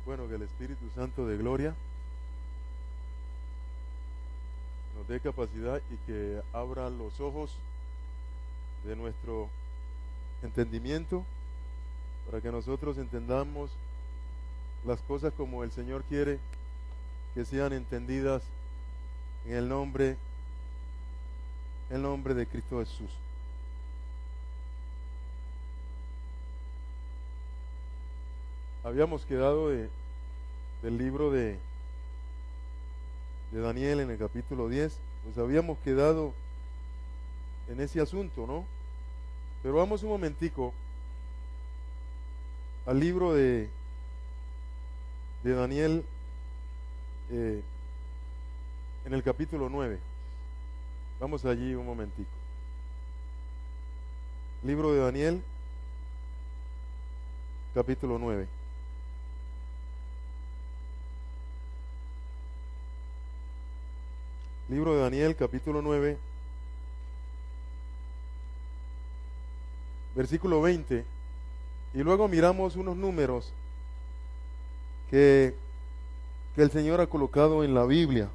Bueno, que el Espíritu Santo de gloria nos dé capacidad y que abra los ojos de nuestro entendimiento para que nosotros entendamos las cosas como el Señor quiere que sean entendidas en el nombre de Cristo Jesús. Habíamos quedado del libro de Daniel en el capítulo 10, pues habíamos quedado en ese asunto, ¿no? Pero vamos un momentico al libro de Daniel en el capítulo 9. Vamos allí un momentico. Libro de Daniel, capítulo 9. Libro de Daniel, capítulo 9, versículo 20. Y luego miramos unos números que el Señor ha colocado en la Biblia.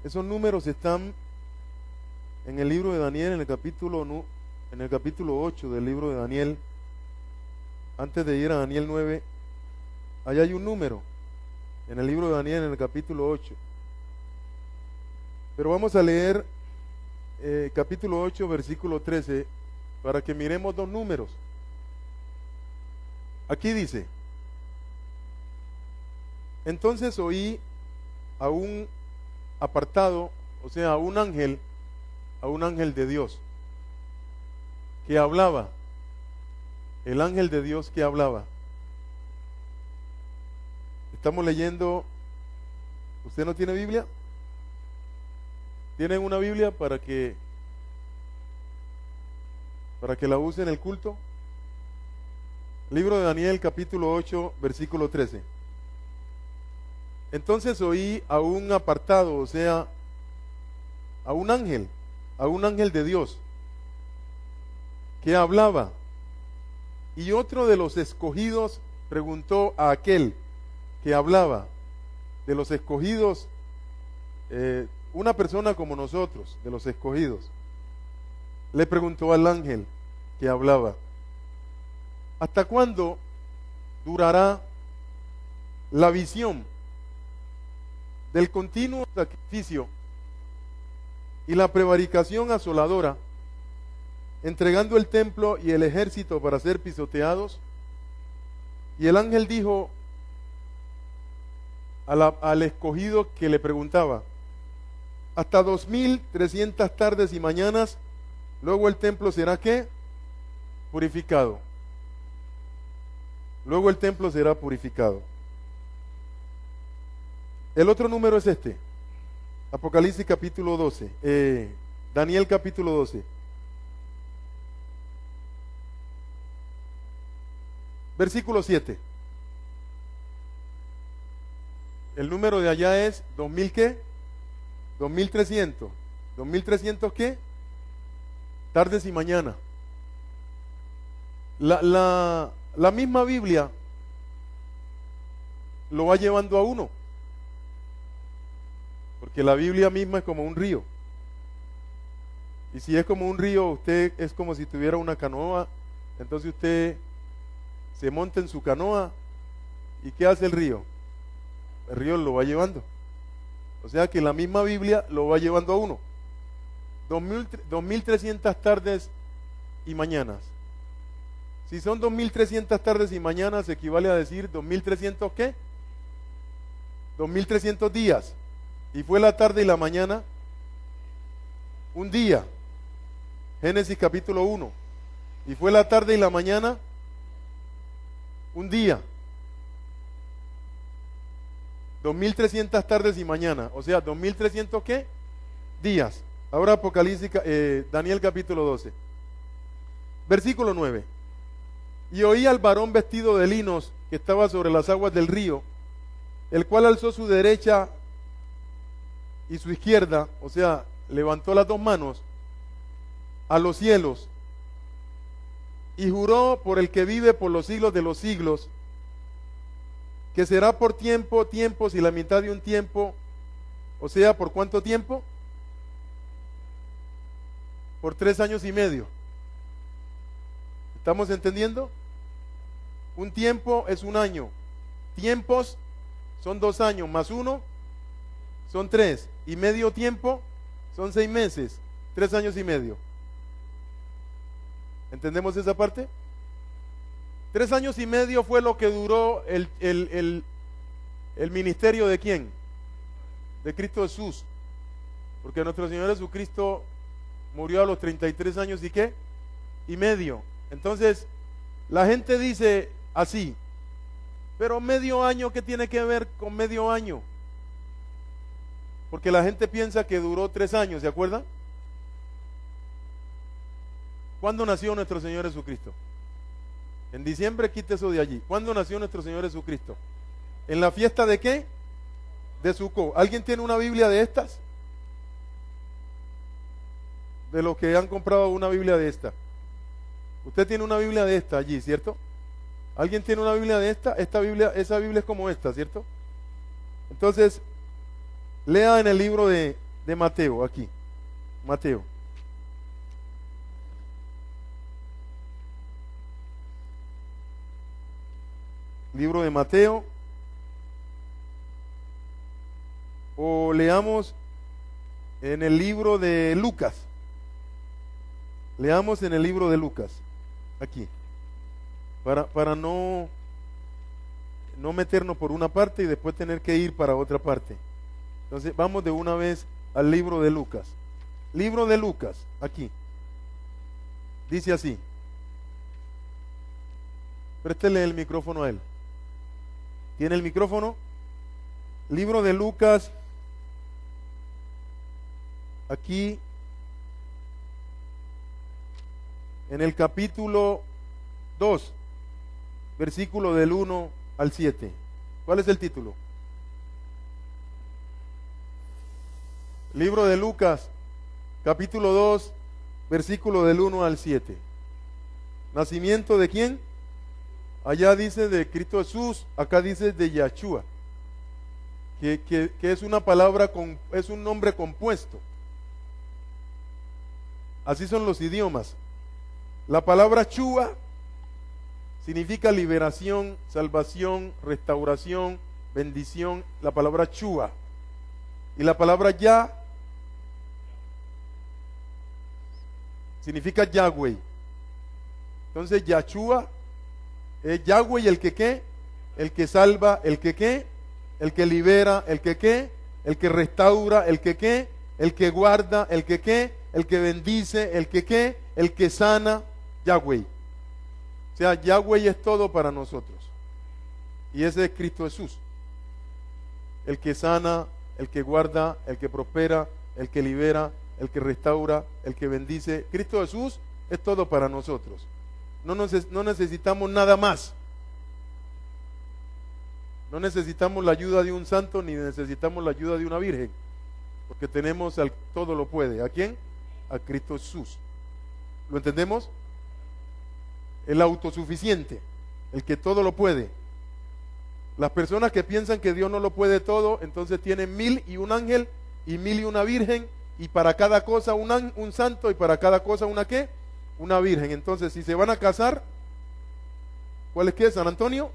Esos números están en el libro de Daniel, en el capítulo 8 del libro de Daniel. Antes de ir a Daniel 9, allá hay un número en el libro de Daniel, en el capítulo 8. Pero vamos a leer capítulo 8, versículo 13, para que miremos dos números. Aquí dice: entonces oí a un apartado, o sea, a un ángel de Dios, que hablaba. El ángel de Dios que hablaba. Estamos leyendo. ¿Usted no tiene Biblia? ¿Tienen una Biblia para que la use en el culto? Libro de Daniel, capítulo 8, versículo 13. Entonces oí a un apartado, o sea, a un ángel de Dios, que hablaba. Y otro de los escogidos preguntó a aquel que hablaba, de los escogidos, una persona como nosotros, de los escogidos, le preguntó al ángel que hablaba: ¿hasta cuándo durará la visión del continuo sacrificio y la prevaricación asoladora, entregando el templo y el ejército para ser pisoteados? Y el ángel dijo al escogido que le preguntaba: hasta 2300 tardes y mañanas, luego el templo será ¿qué? Purificado. Luego el templo será purificado. El otro número es este: Apocalipsis capítulo 12, Daniel capítulo 12. Versículo 7. El número de allá es 2000 ¿qué? 2300. 2300 ¿qué? Tardes y mañana. La misma Biblia lo va llevando a uno, porque la Biblia misma es como un río. Y si es como un río, usted es como si tuviera una canoa. Entonces usted se monta en su canoa. ¿Y qué hace el río? El río lo va llevando. O sea que la misma Biblia lo va llevando a uno. 2300 tardes y mañanas. Si son 2300 tardes y mañanas, equivale a decir 2300 ¿qué? 2300 días. Y fue la tarde y la mañana un día. Génesis capítulo 1. Y fue la tarde y la mañana un día. 2300 tardes y mañana, o sea, 2300 ¿qué? Días. Ahora Apocalipsis, Daniel capítulo 12. Versículo 9. Y oí al varón vestido de linos que estaba sobre las aguas del río, el cual alzó su derecha y su izquierda, o sea, levantó las dos manos a los cielos y juró por el que vive por los siglos de los siglos, que será por tiempos y la mitad de un tiempo, o sea, ¿por cuánto tiempo? Por 3 años y medio. ¿Estamos entendiendo? Un tiempo es un año. Tiempos son 2 años, más 1 son 3. Y medio tiempo son 6 meses, 3 años y medio. ¿Entendemos esa parte? 3 años y medio fue lo que duró el ministerio de ¿quién? De Cristo Jesús. Porque nuestro Señor Jesucristo murió a los 33 años y ¿qué? Y medio. Entonces, la gente dice así, pero medio año, ¿qué tiene que ver con medio año? Porque la gente piensa que duró 3 años, ¿se acuerdan? ¿Cuándo nació nuestro Señor Jesucristo? En diciembre, quite eso de allí. ¿Cuándo nació nuestro Señor Jesucristo? ¿En la fiesta de qué? De Sucó. ¿Alguien tiene una Biblia de estas? De los que han comprado una Biblia de esta. Usted tiene una Biblia de esta allí, ¿cierto? ¿Alguien tiene una Biblia de esta? Esa Biblia es como esta, ¿cierto? Entonces, lea en el libro de Mateo, aquí. Mateo. Libro de Mateo. O leamos en el libro de Lucas. Leamos en el libro de Lucas. Aquí. Para no meternos por una parte y después tener que ir para otra parte. Entonces vamos de una vez al libro de Lucas. Libro de Lucas, aquí. Dice así. Préstele el micrófono a él. ¿Tiene el micrófono? Libro de Lucas. Aquí. En el capítulo 2. Versículo del 1 al 7. ¿Cuál es el título? Libro de Lucas, capítulo 2, versículo del 1 al 7. ¿Nacimiento de quién? Allá dice de Cristo Jesús, acá dice de Yahshua, que es una palabra, es un nombre compuesto. Así son los idiomas. La palabra Shua significa liberación, salvación, restauración, bendición. La palabra Shua. Y la palabra Yah significa Yahweh. Entonces Yahshua es Yahweh, el que qué, el que salva, el que qué, el que libera, el que qué, el que restaura, el que qué, el que guarda, el que qué, el que bendice, el que qué, el que sana. Yahweh. O sea, Yahweh es todo para nosotros. Y ese es Cristo Jesús. El que sana, el que guarda, el que prospera, el que libera, el que restaura, el que bendice. Cristo Jesús es todo para nosotros. No necesitamos nada más. No necesitamos la ayuda de un santo ni necesitamos la ayuda de una virgen. Porque tenemos al todo lo puede. ¿A quién? A Cristo Jesús. ¿Lo entendemos? El autosuficiente, el que todo lo puede. Las personas que piensan que Dios no lo puede todo, entonces tienen 1001 ángel y 1001 virgen, y para cada cosa un santo, y para cada cosa una ¿qué? Una virgen. Entonces, si se van a casar, ¿cuál es qué? ¿San Antonio?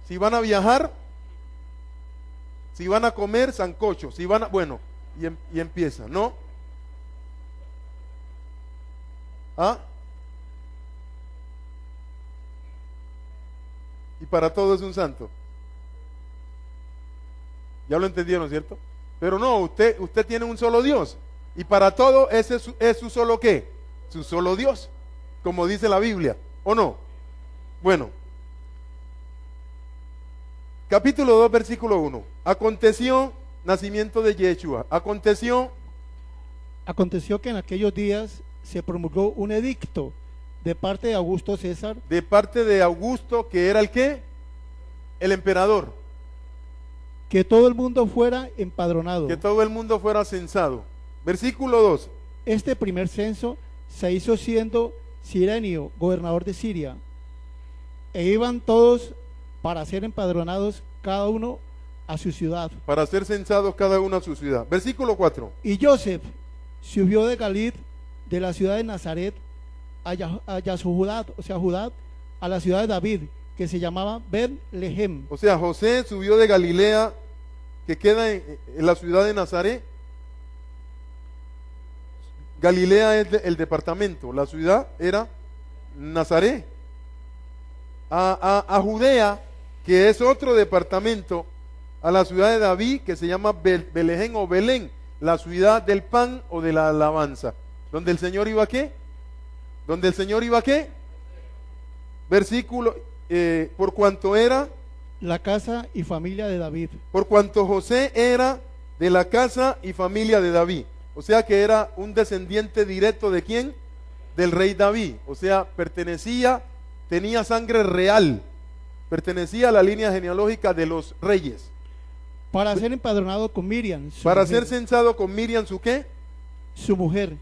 Si van a viajar, si van a comer, sancocho. Si van a, bueno, y empieza, ¿no? ¿Ah? Y para todo es un santo. Ya lo entendieron, ¿cierto? Pero no, usted tiene un solo Dios. Y para todo ese es su solo ¿qué? Su solo Dios. Como dice la Biblia, ¿o no? Bueno. Capítulo 2, versículo 1. Aconteció nacimiento de Yeshua. Aconteció que en aquellos días se promulgó un edicto de parte de Augusto César. De parte de Augusto, que era el ¿qué? El emperador. Que todo el mundo fuera empadronado. Que todo el mundo fuera censado. Versículo 2. Este primer censo se hizo siendo Cirenio gobernador de Siria. E iban todos para ser empadronados cada uno a su ciudad. Para ser censados cada uno a su ciudad. Versículo 4. Y Joseph subió de Galilea, de la ciudad de Nazaret, a Judá, o sea, Judá, a la ciudad de David, que se llamaba Bet-Lehem. O sea, José subió de Galilea, que queda en la ciudad de Nazaret. Galilea es el departamento, la ciudad era Nazaret. A Judea, que es otro departamento, a la ciudad de David, que se llama Belén o Belén, la ciudad del pan o de la alabanza. ¿Donde el Señor iba a qué? ¿Donde el Señor iba a qué? Versículo, por cuanto era, La casa y familia de David. por cuanto José era de la casa y familia de David. O sea que era un descendiente directo ¿de quién? Del rey David. O sea, tenía sangre real, pertenecía a la línea genealógica de los reyes. Para ser empadronado con Miriam, Para ser censado con Miriam, ¿su qué? su mujer,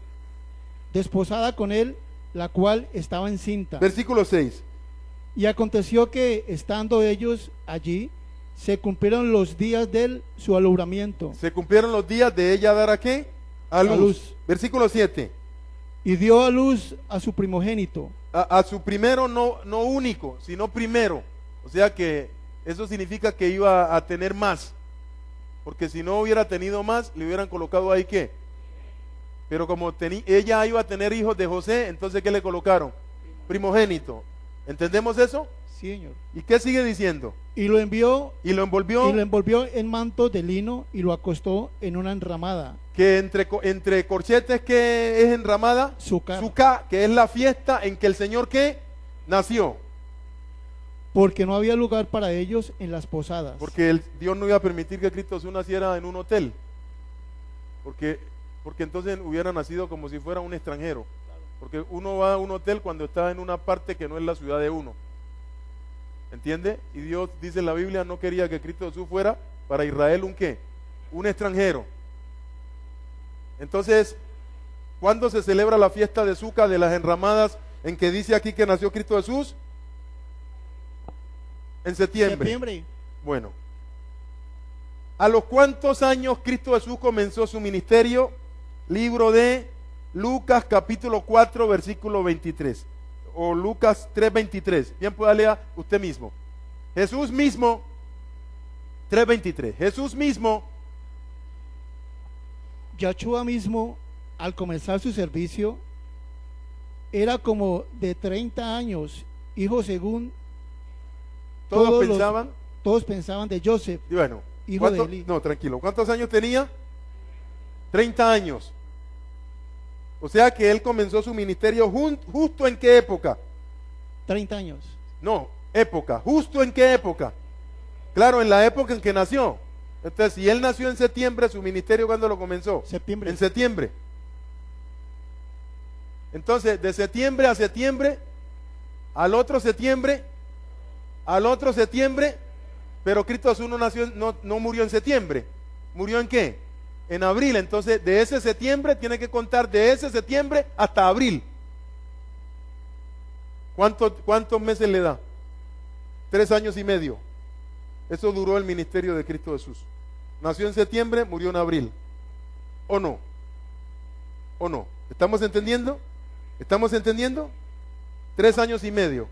desposada con él, la cual estaba encinta. Versículo 6. Y aconteció que, estando ellos allí, se cumplieron los días de su alumbramiento. Se cumplieron los días de ella dar a qué? A luz. luz. Versículo 7. Y dio a luz a su primogénito. A su primero, no único, sino primero. O sea que eso significa que iba a tener más. Porque si no hubiera tenido más, le hubieran colocado ahí ¿qué? Pero como ella iba a tener hijos de José, entonces ¿qué le colocaron? Primogénito. ¿Entendemos eso? Sí, señor. ¿Y qué sigue diciendo? Y lo envió Y lo envolvió, y lo envolvió en manto de lino y lo acostó en una enramada. que entre corchetes, que es enramada, Sukkah, que es la fiesta en que el Señor ¿qué? Nació. porque no había lugar para ellos en las posadas. Porque Dios no iba a permitir que Cristo Jesús naciera en un hotel. Porque entonces hubiera nacido como si fuera un extranjero. Porque uno va a un hotel cuando está en una parte que no es la ciudad de uno. ¿Entiende? Y Dios dice en la Biblia, no quería que Cristo Jesús fuera para Israel un ¿qué? Un extranjero. Entonces, ¿cuándo se celebra la fiesta de Sukkah, de las enramadas, en que dice aquí que nació Cristo Jesús? En septiembre. Bueno. ¿A los cuántos años Cristo Jesús comenzó su ministerio? Libro de Lucas capítulo 4 versículo 23. O Lucas 3:23. Bien, pueda leer usted mismo. Jesús mismo, 3:23. Jesús mismo, Yahshua mismo, al comenzar su servicio, era como de 30 años, hijo según todos pensaban de Joseph, bueno, hijo de Eli. no, tranquilo. ¿Cuántos años tenía? 30 años. O sea que él comenzó su ministerio justo en qué época. 30 años. No, época. ¿Justo en qué época? Claro, en la época en que nació. Entonces, si él nació en septiembre, su ministerio ¿cuándo lo comenzó? Septiembre. En septiembre. Entonces, de septiembre a septiembre, al otro septiembre, pero Cristo Jesús no nació, no murió en septiembre. ¿Murió en qué? En abril. Entonces, de ese septiembre tiene que contar de ese septiembre hasta abril. ¿Cuántos meses le da? 3 años y medio. Eso duró el ministerio de Cristo Jesús. Nació en septiembre, murió en abril. ¿O no? ¿O no? ¿Estamos entendiendo? ¿Estamos entendiendo? 3 años y medio.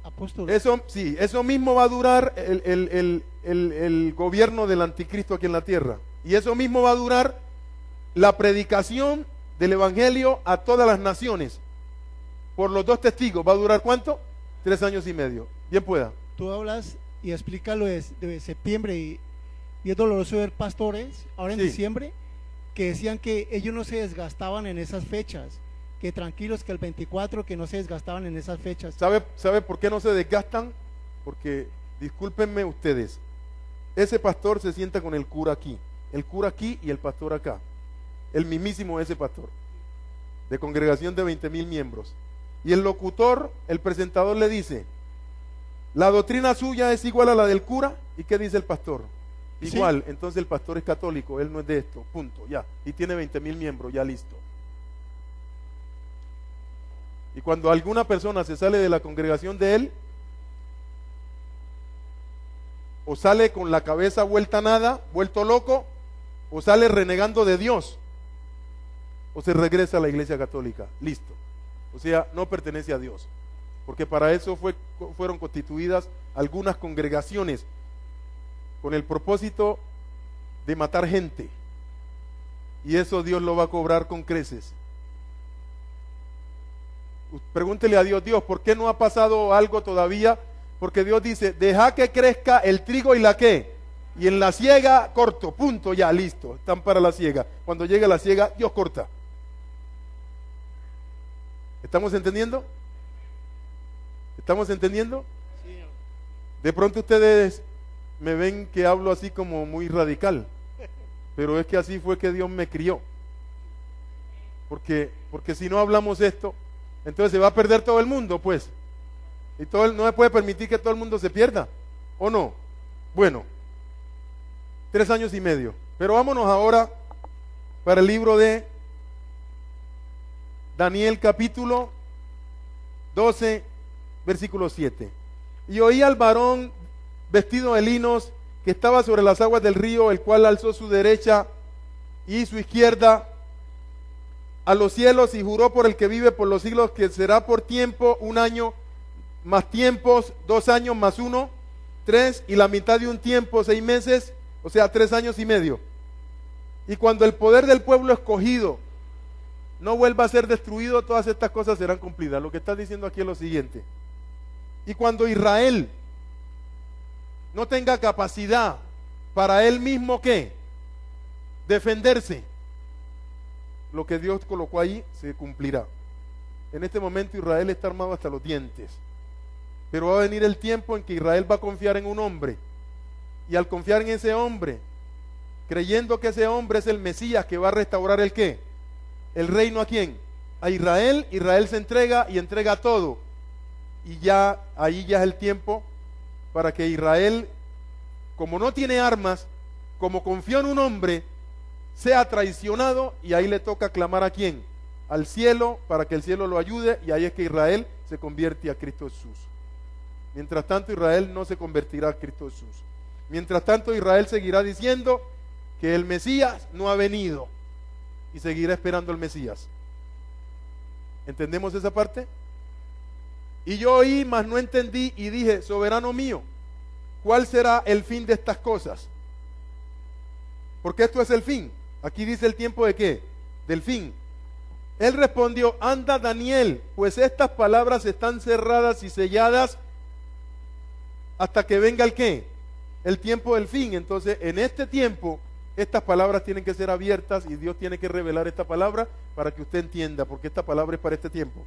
Apóstol. Eso mismo va a durar el gobierno del anticristo aquí en la tierra. Y eso mismo va a durar la predicación del evangelio a todas las naciones. Por los 2 testigos, ¿va a durar cuánto? 3 años y medio. Bien pueda. Tú hablas y explícalo de septiembre y es doloroso ver pastores ahora en Sí. diciembre que decían que ellos no se desgastaban en esas fechas, que tranquilos, que el 24, que no se desgastaban en esas fechas. ¿Sabe por qué no se desgastan? Porque, discúlpenme ustedes, ese pastor se sienta con el cura aquí y el pastor acá, el mismísimo ese pastor, de congregación de 20,000 miembros. Y el locutor, el presentador le dice, la doctrina suya es igual a la del cura. ¿Y qué dice el pastor? Igual. Sí. Entonces el pastor es católico, él no es de esto, punto, ya. Y tiene 20,000 miembros, ya listo. Y cuando alguna persona se sale de la congregación de él, o sale con la cabeza vuelta a nada, vuelto loco, o sale renegando de Dios, o se regresa a la Iglesia Católica. Listo. O sea, no pertenece a Dios, porque para eso fueron constituidas algunas congregaciones con el propósito de matar gente, y eso Dios lo va a cobrar con creces. Pregúntele a Dios: Dios, ¿por qué no ha pasado algo todavía? Porque Dios dice: deja que crezca el trigo y la qué, y en la siega corto, punto, ya, listo, están para la siega. Cuando llegue la siega, Dios corta. ¿Estamos entendiendo? ¿Estamos entendiendo? De pronto ustedes me ven que hablo así como muy radical, pero es que así fue que Dios me crió. Porque si no hablamos esto, entonces se va a perder todo el mundo, pues. Y no se puede permitir que todo el mundo se pierda, ¿o no? Bueno, 3 años y medio. Pero vámonos ahora para el libro de Daniel, capítulo 12, versículo 7. Y oí al varón vestido de linos que estaba sobre las aguas del río, el cual alzó su derecha y su izquierda a los cielos y juró por el que vive por los siglos que será por tiempo 1 año más tiempos, 2 años más 1, 3, y la mitad de un tiempo 6 meses, o sea 3 años y medio. Y cuando el poder del pueblo escogido no vuelva a ser destruido, todas estas cosas serán cumplidas. Lo que está diciendo aquí es lo siguiente: y cuando Israel no tenga capacidad para él mismo, ¿qué? Defenderse, lo que Dios colocó ahí se cumplirá. En este momento Israel está armado hasta los dientes, pero va a venir el tiempo en que Israel va a confiar en un hombre, y al confiar en ese hombre, creyendo que ese hombre es el Mesías que va a restaurar el ¿qué? El reino. ¿A quién? A Israel. Israel se entrega y entrega todo, y ya ahí ya es el tiempo para que Israel, como no tiene armas, como confió en un hombre, sea traicionado, y ahí le toca clamar ¿a quién? Al cielo, para que el cielo lo ayude, y ahí es que Israel se convierte a Cristo Jesús. Mientras tanto, Israel no se convertirá a Cristo Jesús. Mientras tanto, Israel seguirá diciendo que el Mesías no ha venido, y seguirá esperando al Mesías. ¿Entendemos esa parte? Y yo oí, mas no entendí, y dije: soberano mío, ¿cuál será el fin de estas cosas? Porque esto es el fin. Aquí dice el tiempo de ¿qué? Del fin. Él respondió: anda, Daniel, pues estas palabras están cerradas y selladas hasta que venga el ¿qué? El tiempo del fin. Entonces, en este tiempo, estas palabras tienen que ser abiertas, y Dios tiene que revelar esta palabra para que usted entienda, porque esta palabra es para este tiempo.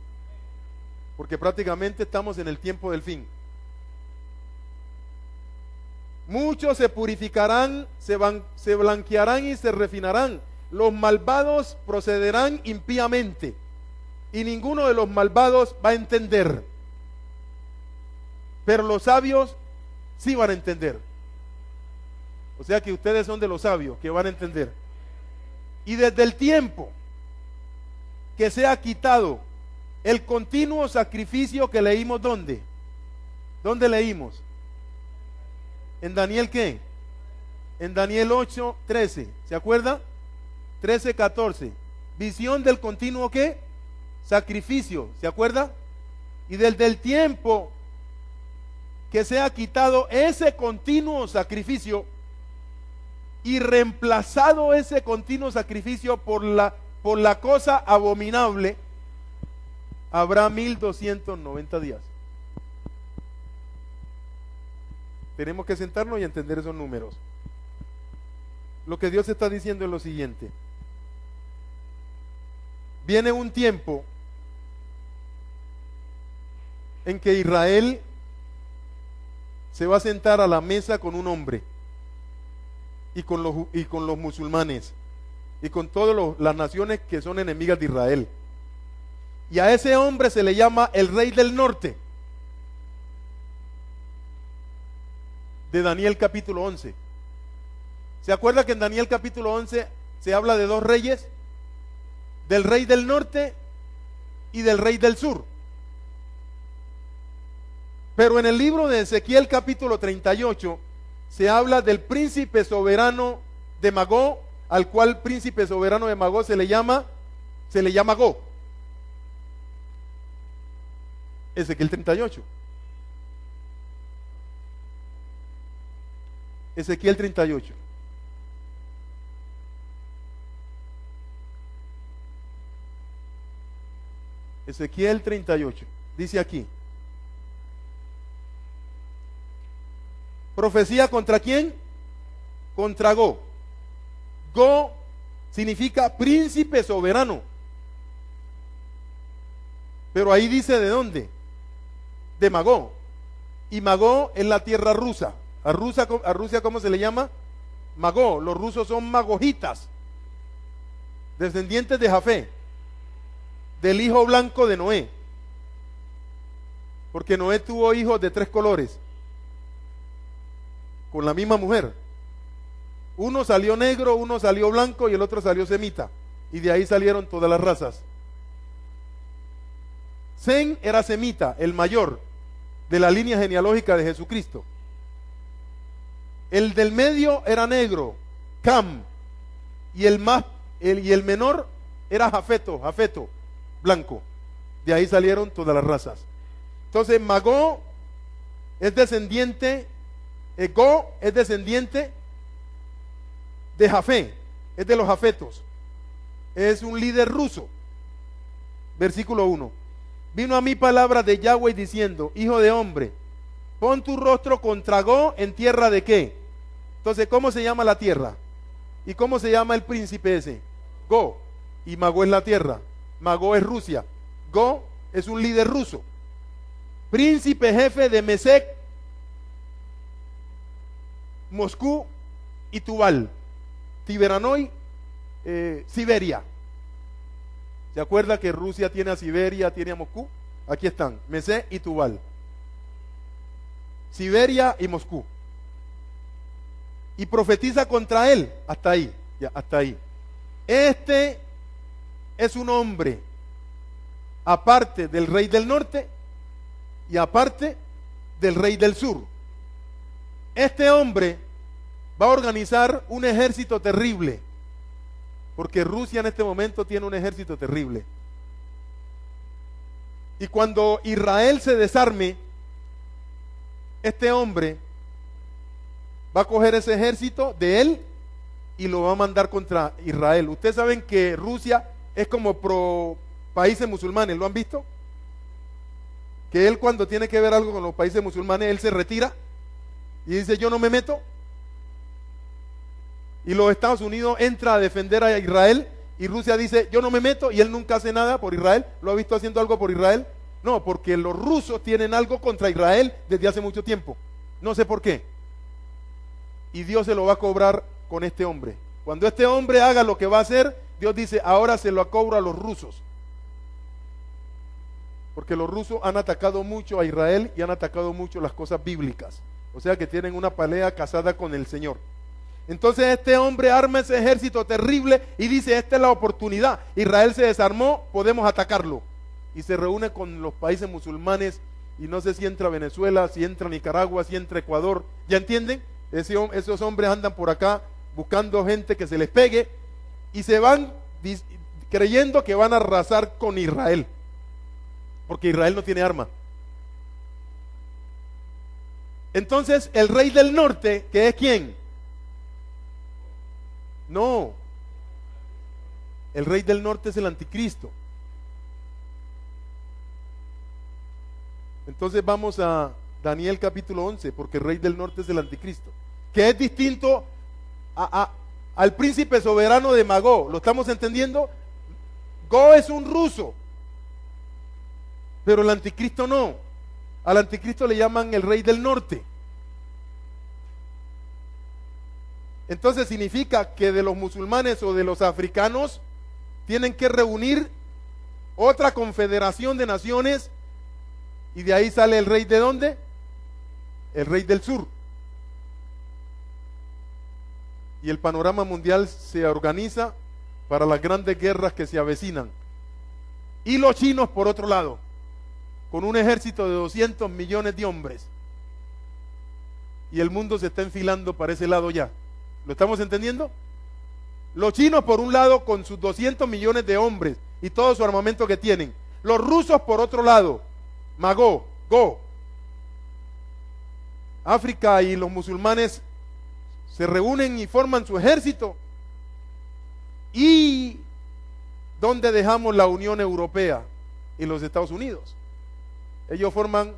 Porque prácticamente estamos en el tiempo del fin. Muchos se purificarán, se blanquearán y se refinarán. Los malvados procederán impíamente, y ninguno de los malvados va a entender. Pero los sabios sí van a entender. O sea que ustedes son de los sabios que van a entender. Y desde el tiempo que se ha quitado el continuo sacrificio que leímos, ¿dónde? ¿Dónde leímos? ¿En Daniel qué? En Daniel 8, 13. ¿Se acuerda? 13, 14. Visión del continuo ¿qué? Sacrificio. ¿Se acuerda? Y desde el tiempo que se ha quitado ese continuo sacrificio y reemplazado ese continuo sacrificio por la cosa abominable, habrá 1290 días. Tenemos que sentarnos y entender esos números. Lo que Dios está diciendo es lo siguiente: viene un tiempo en que Israel se va a sentar a la mesa con un hombre, y con los musulmanes, y con todas las naciones que son enemigas de Israel. Y a ese hombre se le llama el rey del norte, de Daniel capítulo 11. ¿Se acuerda que en Daniel capítulo 11 se habla de 2 reyes? Del rey del norte y del rey del sur. Pero en el libro de Ezequiel capítulo 38 se habla del príncipe soberano de Magog, al cual príncipe soberano de Magog se le llama Gog. Ezequiel 38. Ezequiel 38. Ezequiel 38. Dice aquí. Profecía contra quién? Contra Gog. Gog significa príncipe soberano. Pero ahí dice de dónde. De Magog. Y Magog es la tierra rusa. A Rusia, ¿cómo se le llama? Magog. Los rusos son magojitas, descendientes de Jafé, del hijo blanco de Noé. Porque Noé tuvo hijos de 3 colores con la misma mujer. Uno salió negro, uno salió blanco y el otro salió semita. Y de ahí salieron todas las razas. Sem era semita, el mayor de la línea genealógica de Jesucristo. El del medio era negro, Cam, y el menor era Jafeto, blanco. De ahí salieron todas las razas. Entonces Magog es descendiente, Gog es descendiente de Jafé, es de los jafetos, es un líder ruso. Versículo 1. Vino a mí palabra de Yahweh diciendo: hijo de hombre, pon tu rostro contra Gog en tierra de qué. Entonces, ¿cómo se llama la tierra? ¿Y cómo se llama el príncipe ese? Gog. Y Magog es la tierra. Magog es Rusia. Gog es un líder ruso. Príncipe jefe de Mesec, Moscú y Tubal. Tiberanoi, Siberia. ¿Se acuerda que Rusia tiene a Siberia, tiene a Moscú? Aquí están, Mesec y Tubal. Siberia y Moscú. Y profetiza contra él. Hasta ahí, ya, hasta ahí. Este es un hombre aparte del rey del norte y aparte del rey del sur. Este hombre va a organizar un ejército terrible, porque Rusia en este momento tiene un ejército terrible. Y cuando Israel se desarme, este hombre va a coger ese ejército de él y lo va a mandar contra Israel. Ustedes saben que Rusia es como pro países musulmanes, ¿lo han visto? Que él, cuando tiene que ver algo con los países musulmanes, él se retira y dice: yo no me meto. Y los Estados Unidos entra a defender a Israel y Rusia dice: yo no me meto, y él nunca hace nada por Israel. ¿Lo ha visto haciendo algo por Israel? No, porque los rusos tienen algo contra Israel desde hace mucho tiempo. No sé por qué. Y Dios se lo va a cobrar con este hombre. Cuando este hombre haga lo que va a hacer, Dios dice: ahora se lo cobro a los rusos. Porque los rusos han atacado mucho a Israel y han atacado mucho las cosas bíblicas. O sea que tienen una pelea casada con el Señor. Entonces este hombre arma ese ejército terrible y dice: esta es la oportunidad. Israel se desarmó, podemos atacarlo. Y se reúne con los países musulmanes, y no sé si entra Venezuela, si entra Nicaragua, si entra Ecuador. ¿Ya entienden? Esos hombres andan por acá buscando gente que se les pegue y se van creyendo que van a arrasar con Israel, porque Israel no tiene arma. Entonces el rey del norte, ¿que es quién? No, el rey del norte es el anticristo. Entonces vamos a Daniel capítulo 11, porque el rey del norte es el anticristo, que es distinto al príncipe soberano de Magog. ¿Lo estamos entendiendo? Gog es un ruso, pero el anticristo no. Al anticristo le llaman el rey del norte. Entonces significa que de los musulmanes o de los africanos tienen que reunir otra confederación de naciones, y de ahí sale el rey. ¿De dónde? El rey del sur. Y el panorama mundial se organiza para las grandes guerras que se avecinan. Y los chinos, por otro lado, con un ejército de 200 millones de hombres. y el mundo se está enfilando para ese lado ya. ¿Lo estamos entendiendo? Los chinos por un lado con sus 200 millones de hombres y todo su armamento que tienen. Los rusos por otro lado, Magó, Go. África y los musulmanes se reúnen y forman su ejército. ¿Y dónde dejamos la Unión Europea y los Estados Unidos? Ellos forman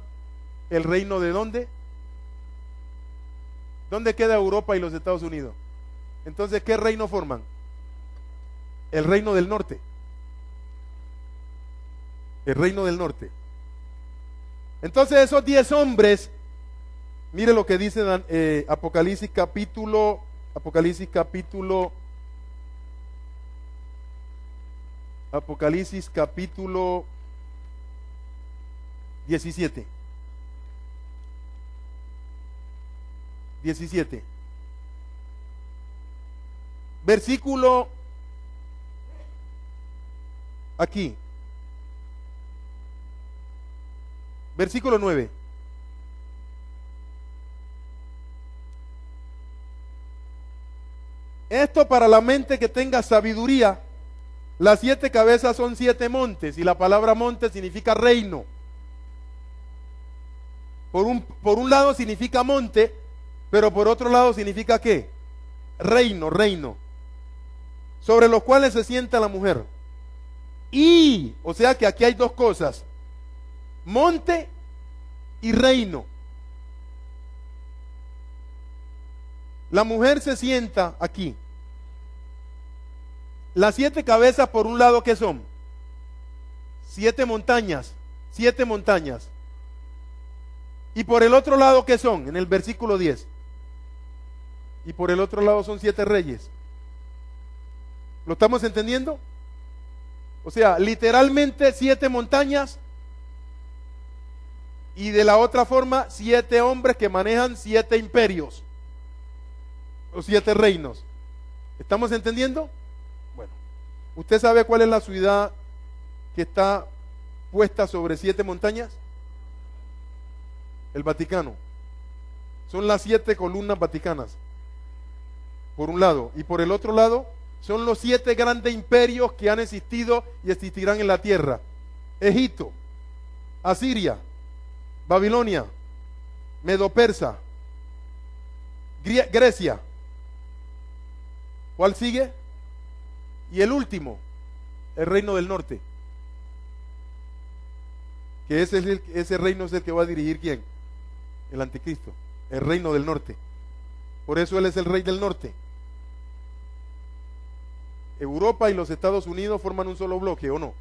el reino de ¿dónde? ¿Dónde queda Europa y los Estados Unidos? Entonces, ¿qué reino forman? El reino del norte. El reino del norte. Entonces esos 10 hombres, mire lo que dice Apocalipsis capítulo 17. 17. Versículo aquí. Versículo 9. Esto para la mente que tenga sabiduría. Las 7 cabezas son 7 montes y la palabra monte significa reino. Por un lado significa monte, pero por otro lado significa ¿qué? Reino, reino. Sobre los cuales se sienta la mujer. Y, o sea que aquí hay dos cosas. Monte y reino. La mujer se sienta aquí. Las 7 cabezas por un lado, ¿qué son? 7 montañas. 7 montañas. Y por el otro lado, ¿qué son? En el versículo 10. Y por el otro lado son 7 reyes. ¿Lo estamos entendiendo? O sea, literalmente 7 montañas. Y de la otra forma, 7 hombres que manejan 7 imperios. O 7 reinos. ¿Estamos entendiendo? Bueno, ¿usted sabe cuál es la ciudad que está puesta sobre 7 montañas? El Vaticano. Son las 7 columnas vaticanas. Por un lado. Y por el otro lado, son los 7 grandes imperios que han existido y existirán en la tierra. Egipto, Asiria, Babilonia, Medo-Persa, Grecia. ¿Cuál sigue? Y el último, el reino del norte. Que ese reino es el que va a dirigir ¿quién? El anticristo. El reino del norte. Por eso él es el rey del norte. Europa y los Estados Unidos forman un solo bloque, ¿o no?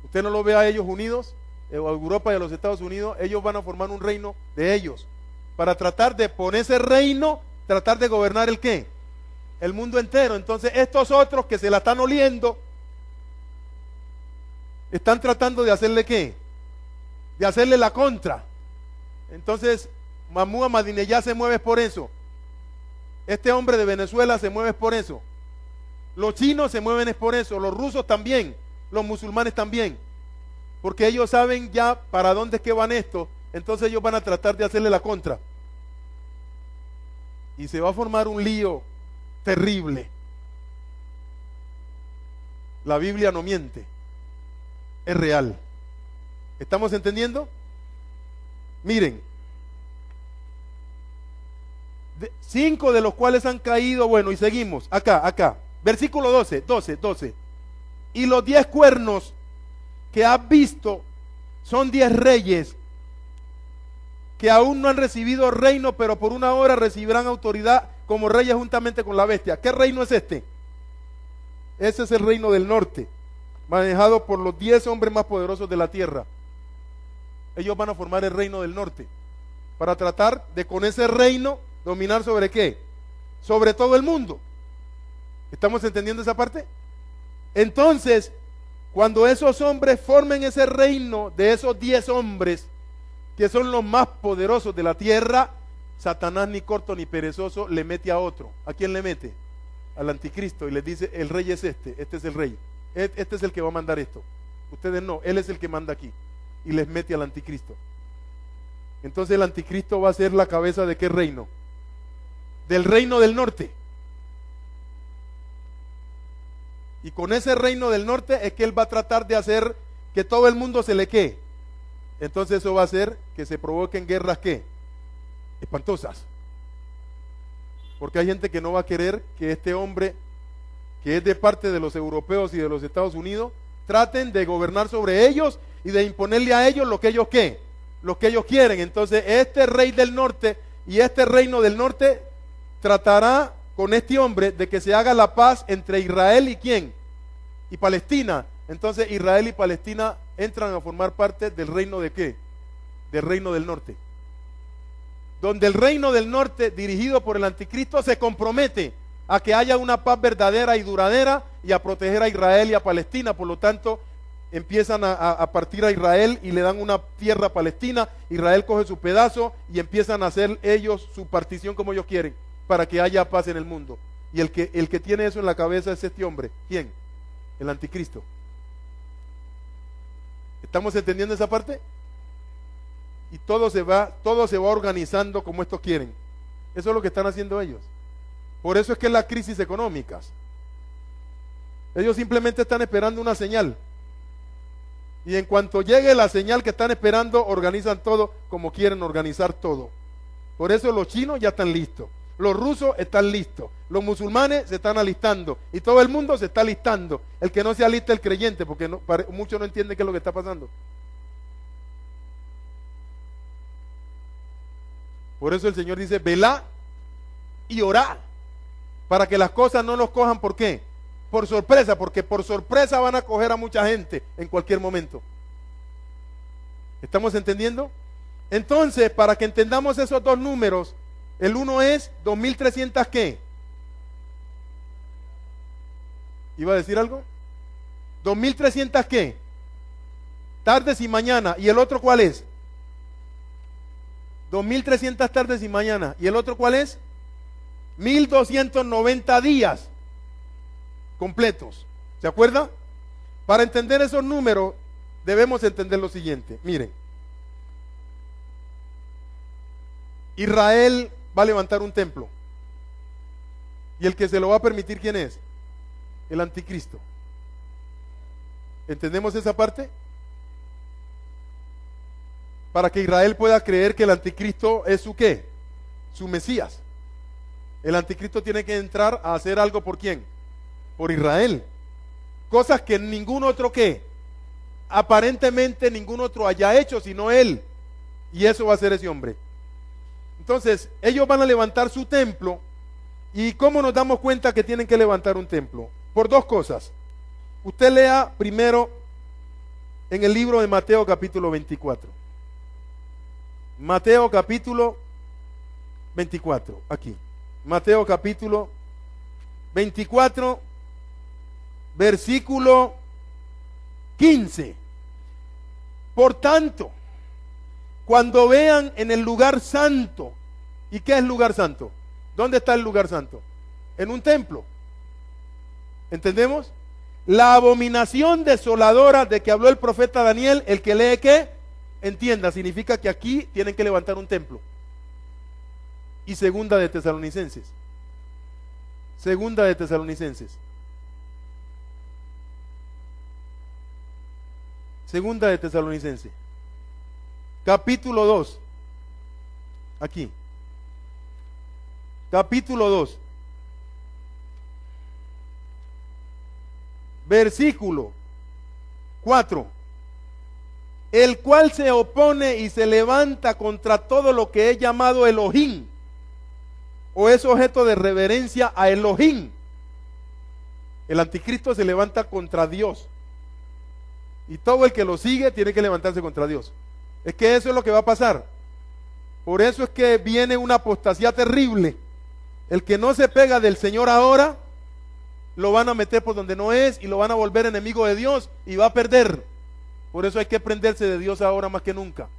Usted no lo ve a ellos unidos, a Europa y a los Estados Unidos. Ellos van a formar un reino de ellos, para tratar de poner ese reino, tratar de gobernar el ¿qué? El mundo entero. Entonces estos otros que se la están oliendo, están tratando de hacerle ¿qué? De hacerle la contra. Entonces Mahmoud Ahmadinejad se mueve por eso. Este hombre de Venezuela se mueve por eso. Los chinos se mueven es por eso, los rusos también, los musulmanes también, porque ellos saben ya para dónde es que van esto, entonces ellos van a tratar de hacerle la contra. Y se va a formar un lío terrible. La Biblia no miente, es real. ¿Estamos entendiendo? Miren, 5 de los cuales han caído, bueno, y seguimos, acá. Versículo 12. Y los 10 cuernos que has visto son 10 reyes que aún no han recibido reino, pero por una hora recibirán autoridad como reyes juntamente con la bestia. ¿Qué reino es este? Ese es el reino del norte, manejado por los 10 hombres más poderosos de la tierra. Ellos van a formar el reino del norte, para tratar de con ese reino dominar sobre ¿qué? Sobre todo el mundo. ¿Estamos entendiendo esa parte? Entonces, cuando esos hombres formen ese reino de esos 10 hombres, que son los más poderosos de la tierra, Satanás ni corto ni perezoso le mete a otro. ¿A quién le mete? Al anticristo, y les dice, el rey es este es el rey, este es el que va a mandar esto. Ustedes no, él es el que manda aquí, y les mete al anticristo. Entonces el anticristo va a ser la cabeza de ¿qué reino? del reino del norte. Y con ese reino del norte es que él va a tratar de hacer que todo el mundo se le quede. Entonces eso va a hacer que se provoquen guerras, ¿qué? Espantosas. Porque hay gente que no va a querer que este hombre, que es de parte de los europeos y de los Estados Unidos, traten de gobernar sobre ellos y de imponerle a ellos lo que ellos, ¿qué? Lo que ellos quieren. Entonces este rey del norte y este reino del norte tratará con este hombre de que se haga la paz entre Israel y ¿quién? Y Palestina. Entonces Israel y Palestina entran a formar parte del reino de ¿qué? Del reino del norte. Donde el reino del norte, dirigido por el anticristo, se compromete a que haya una paz verdadera y duradera y a proteger a Israel y a Palestina. Por lo tanto, empiezan a partir a Israel y le dan una tierra a Palestina. Israel coge su pedazo y empiezan a hacer ellos su partición como ellos quieren, para que haya paz en el mundo. Y el que tiene eso en la cabeza es este hombre. ¿Quién? El anticristo. ¿Estamos entendiendo esa parte? Y todo se va organizando como estos quieren. Eso es lo que están haciendo ellos. Por eso es que es la crisis económicas. Ellos simplemente están esperando una señal. Y en cuanto llegue la señal que están esperando, organizan todo como quieren organizar todo. Por eso los chinos ya están listos. Los rusos están listos, los musulmanes se están alistando y todo el mundo se está alistando. El que no se alista es el creyente, porque muchos no entienden qué es lo que está pasando. Por eso el Señor dice, velá y orá, para que las cosas no los cojan, ¿por qué? Por sorpresa, porque por sorpresa van a coger a mucha gente en cualquier momento. ¿Estamos entendiendo? Entonces, para que entendamos esos dos números, el uno es 2300 ¿qué? ¿Iba a decir algo? 2300 ¿qué? Tardes y mañana. ¿Y el otro cuál es? 2300 tardes y mañana. ¿Y el otro cuál es? 1290 días completos. ¿Se acuerda? Para entender esos números debemos entender lo siguiente. Miren, Israel va a levantar un templo. Y el que se lo va a permitir, ¿quién es? El anticristo. ¿Entendemos esa parte? Para que Israel pueda creer que el anticristo es su ¿qué? Su Mesías. El anticristo tiene que entrar a hacer algo ¿por quién? Por Israel. Cosas que ningún otro ¿qué? Aparentemente ningún otro haya hecho sino él. Y eso va a hacer ese hombre. Entonces, ellos van a levantar su templo. ¿Y cómo nos damos cuenta que tienen que levantar un templo? Por dos cosas. Usted lea primero en el libro de Mateo capítulo 24. Mateo capítulo 24, aquí. Mateo capítulo 24, versículo 15. Por tanto, cuando vean en el lugar santo, ¿y qué es lugar santo? ¿Dónde está el lugar santo? En un templo. ¿Entendemos? La abominación desoladora de que habló el profeta Daniel, el que lee ¿qué? Entienda, significa que aquí tienen que levantar un templo. Y segunda de Tesalonicenses. Segunda de Tesalonicenses. Segunda de Tesalonicenses. Capítulo 2. Aquí. Capítulo 2. Versículo 4. El cual se opone y se levanta contra todo lo que es llamado Elohim, o es objeto de reverencia a Elohim. El anticristo se levanta contra Dios. Y todo el que lo sigue tiene que levantarse contra Dios. Es que eso es lo que va a pasar. Por eso es que viene una apostasía terrible. El que no se pega del Señor ahora, lo van a meter por donde no es y lo van a volver enemigo de Dios y va a perder. Por eso hay que prenderse de Dios ahora más que nunca.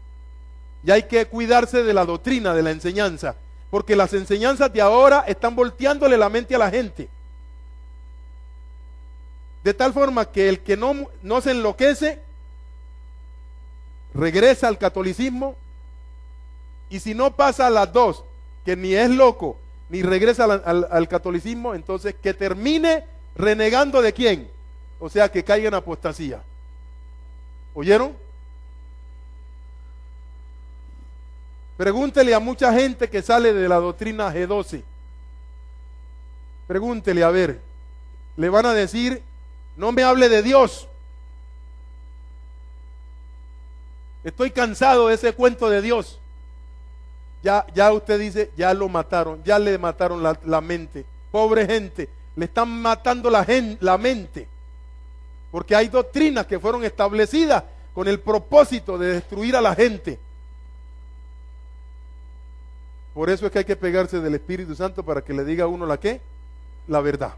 Y hay que cuidarse de la doctrina, de la enseñanza. Porque las enseñanzas de ahora están volteándole la mente a la gente. De tal forma que el que no se enloquece, regresa al catolicismo. Y si no pasa a las dos, que ni es loco, ni regresa al catolicismo, entonces que termine renegando ¿de quién? O sea, que caiga en apostasía. ¿Oyeron? Pregúntele a mucha gente que sale de la doctrina G12. Pregúntele, a ver, le van a decir, no me hable de Dios. Estoy cansado de ese cuento de Dios. Ya usted dice, ya lo mataron, ya le mataron la mente. Pobre gente, le están matando la mente. Porque hay doctrinas que fueron establecidas con el propósito de destruir a la gente. Por eso es que hay que pegarse del Espíritu Santo para que le diga a uno la ¿qué? La verdad.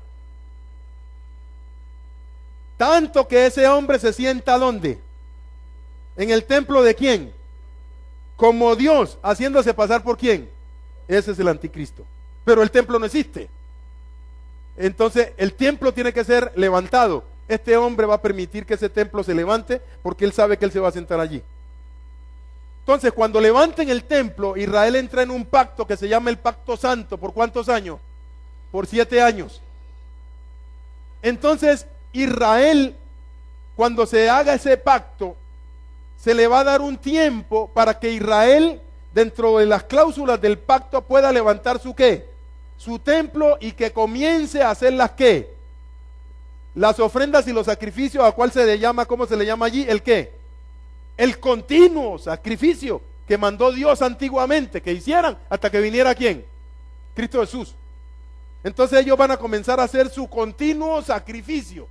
Tanto que ese hombre se sienta ¿dónde? ¿En el templo de quién? Como Dios, haciéndose pasar por quién. Ese es el anticristo. Pero el templo no existe. Entonces el templo tiene que ser levantado. Este hombre va a permitir que ese templo se levante porque él sabe que él se va a sentar allí. Entonces cuando levanten el templo, Israel entra en un pacto que se llama el pacto santo. ¿Por cuántos años? Por 7 años. Entonces Israel, cuando se haga ese pacto, se le va a dar un tiempo para que Israel, dentro de las cláusulas del pacto, pueda levantar su ¿qué? Su templo, y que comience a hacer las ¿qué? Las ofrendas y los sacrificios, a cuál se le llama, ¿cómo se le llama allí? ¿El qué? El continuo sacrificio que mandó Dios antiguamente que hicieran hasta que viniera ¿quién? Cristo Jesús. Entonces ellos van a comenzar a hacer su continuo sacrificio.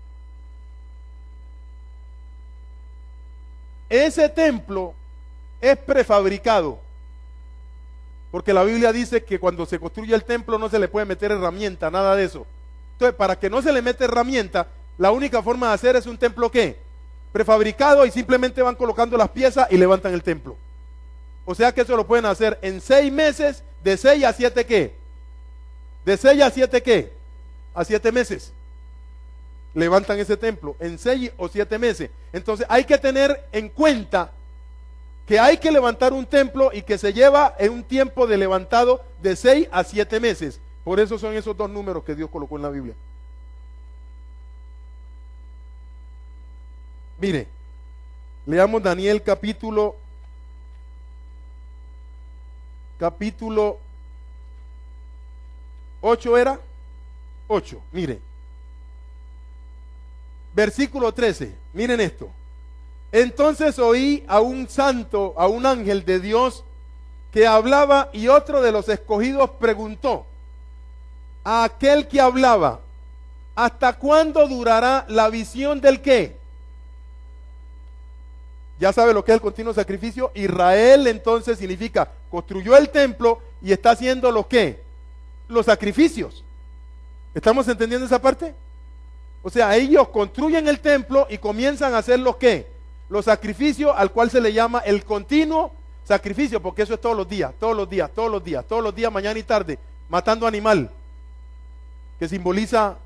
Ese templo es prefabricado, porque la Biblia dice que cuando se construye el templo no se le puede meter herramienta, nada de eso. Entonces, para que no se le mete herramienta, la única forma de hacer es un templo ¿qué? Prefabricado, y simplemente van colocando las piezas y levantan el templo. O sea que eso lo pueden hacer en 6 meses, de 6 a 7 ¿qué? De 6 a 7 ¿qué? A 7 meses. Levantan ese templo en 6 o 7 meses. Entonces hay que tener en cuenta que hay que levantar un templo y que se lleva en un tiempo de levantado de 6 a 7 meses. Por eso son esos 2 números que Dios colocó en la Biblia. Mire, leamos Daniel capítulo 8 era 8, mire. Versículo 13, miren esto. Entonces oí a un santo, a un ángel de Dios que hablaba, y otro de los escogidos preguntó a aquel que hablaba: ¿hasta cuándo durará la visión del qué? Ya sabe lo que es el continuo sacrificio. Israel entonces significa, construyó el templo y está haciendo lo que, los sacrificios. ¿Estamos entendiendo esa parte? O sea, ellos construyen el templo y comienzan a hacer lo que, los sacrificios, al cual se le llama el continuo sacrificio, porque eso es todos los días, todos los días, todos los días, todos los días, mañana y tarde, matando animal, que simboliza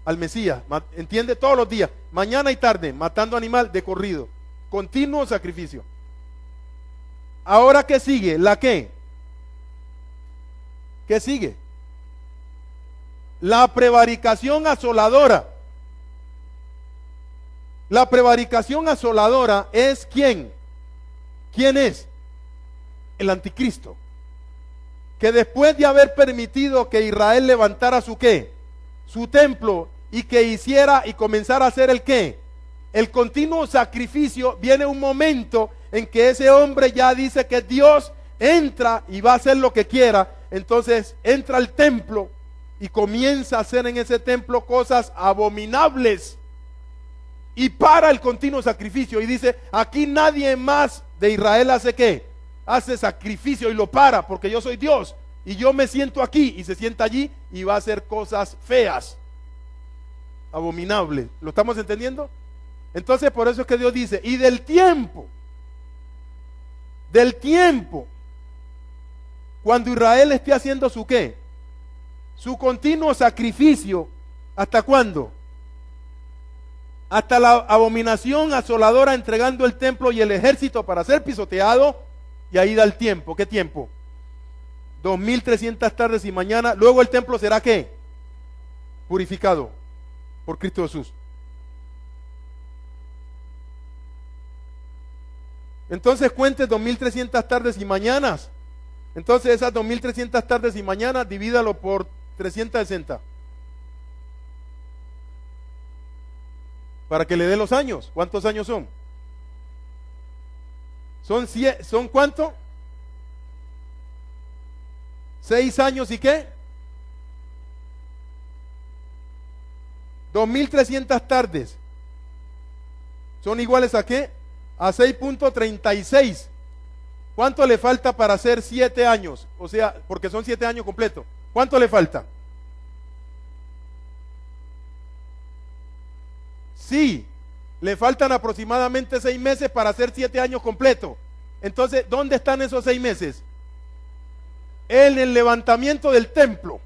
al Mesías, ¿entiende? Todos los días, mañana y tarde, matando animal de corrido, continuo sacrificio. Ahora, ¿qué sigue? ¿La qué? ¿Qué sigue? La prevaricación asoladora. La prevaricación asoladora es ¿quién? ¿Quién es? El anticristo. Que después de haber permitido que Israel levantara su ¿qué? Su templo, y que hiciera y comenzara a hacer el ¿qué? El continuo sacrificio, viene un momento en que ese hombre ya dice que Dios entra y va a hacer lo que quiera. Entonces entra al templo y comienza a hacer en ese templo cosas abominables, y para el continuo sacrificio, y dice: aquí nadie más de Israel hace ¿qué? Hace sacrificio, y lo para, porque yo soy Dios y yo me siento aquí, y se sienta allí y va a hacer cosas feas, abominables. ¿Lo estamos entendiendo? Entonces por eso es que Dios dice: y del tiempo, cuando Israel esté haciendo su ¿qué? Su continuo sacrificio, ¿hasta cuándo? Hasta la abominación asoladora, entregando el templo y el ejército para ser pisoteado, y ahí da el tiempo. ¿Qué tiempo? 2300 tardes y mañanas. Luego el templo será ¿qué? Purificado por Cristo Jesús. Entonces cuente 2300 tardes y mañanas. Entonces esas 2300 tardes y mañanas divídalo por 360. Para que le dé los años. ¿Cuántos años son? ¿Son cuánto? 6 años y qué? 2300 tardes. ¿Son iguales a qué? A 6.36. ¿Cuánto le falta para hacer 7 años? O sea, porque son 7 años completos. ¿Cuánto le falta? Sí, le faltan aproximadamente 6 meses para hacer 7 años completos. Entonces, ¿dónde están esos 6 meses? En el levantamiento del templo.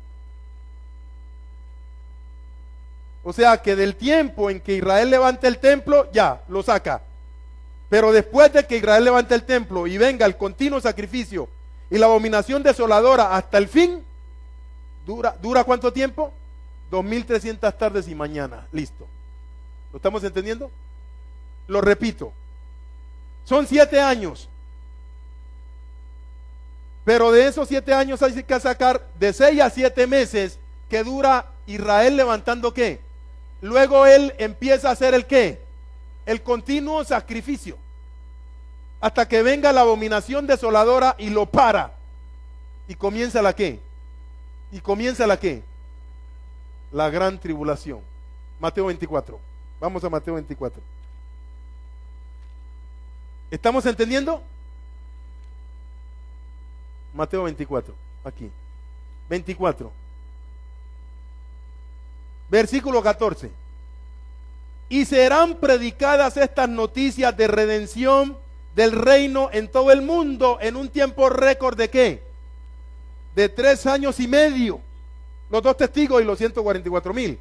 O sea que del tiempo en que Israel levante el templo, ya, lo saca. Pero después de que Israel levante el templo y venga el continuo sacrificio y la abominación desoladora hasta el fin, ¿dura cuánto tiempo? 2300 tardes y mañana. Listo. ¿Lo estamos entendiendo? Lo repito. Son 7 años. Pero de esos 7 años hay que sacar de 6 a 7 meses que dura Israel levantando ¿qué? Luego él empieza a hacer el ¿qué? El continuo sacrificio. Hasta que venga la abominación desoladora y lo para. Y comienza la ¿qué? Y comienza la ¿qué? La gran tribulación. Mateo 24. Vamos a Mateo 24. ¿Estamos entendiendo? Mateo 24, aquí. 24. Versículo 14. Y serán predicadas estas noticias de redención del reino en todo el mundo en un tiempo récord de ¿qué? De 3 años y medio. Los 2 testigos y los 144,000.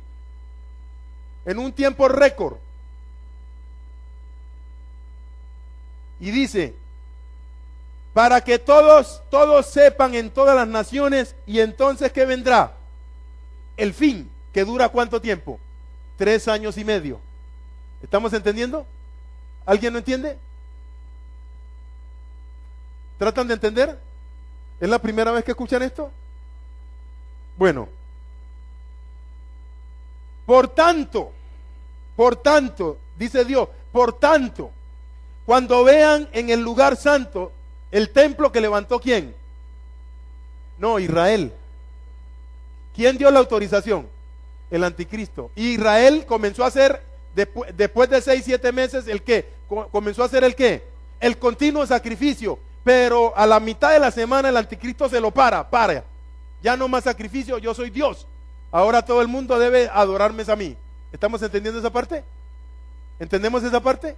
En un tiempo récord. Y dice, para que todos sepan en todas las naciones, y entonces ¿qué vendrá? El fin, que dura ¿cuánto tiempo? 3 años y medio. ¿Estamos entendiendo? ¿Alguien no entiende? ¿Tratan de entender? ¿Es la primera vez que escuchan esto? Bueno. Por tanto, dice Dios, por tanto, cuando vean en el lugar santo el templo que levantó ¿quién? No, Israel. ¿Quién dio la autorización? El anticristo. Y Israel comenzó a hacer, después de 6, 7 meses, ¿el qué? Comenzó a hacer el qué? El continuo sacrificio. Pero a la mitad de la semana el anticristo se lo para. Ya no más sacrificio, yo soy Dios. Ahora todo el mundo debe adorarme a mí. ¿Estamos entendiendo esa parte? ¿Entendemos esa parte?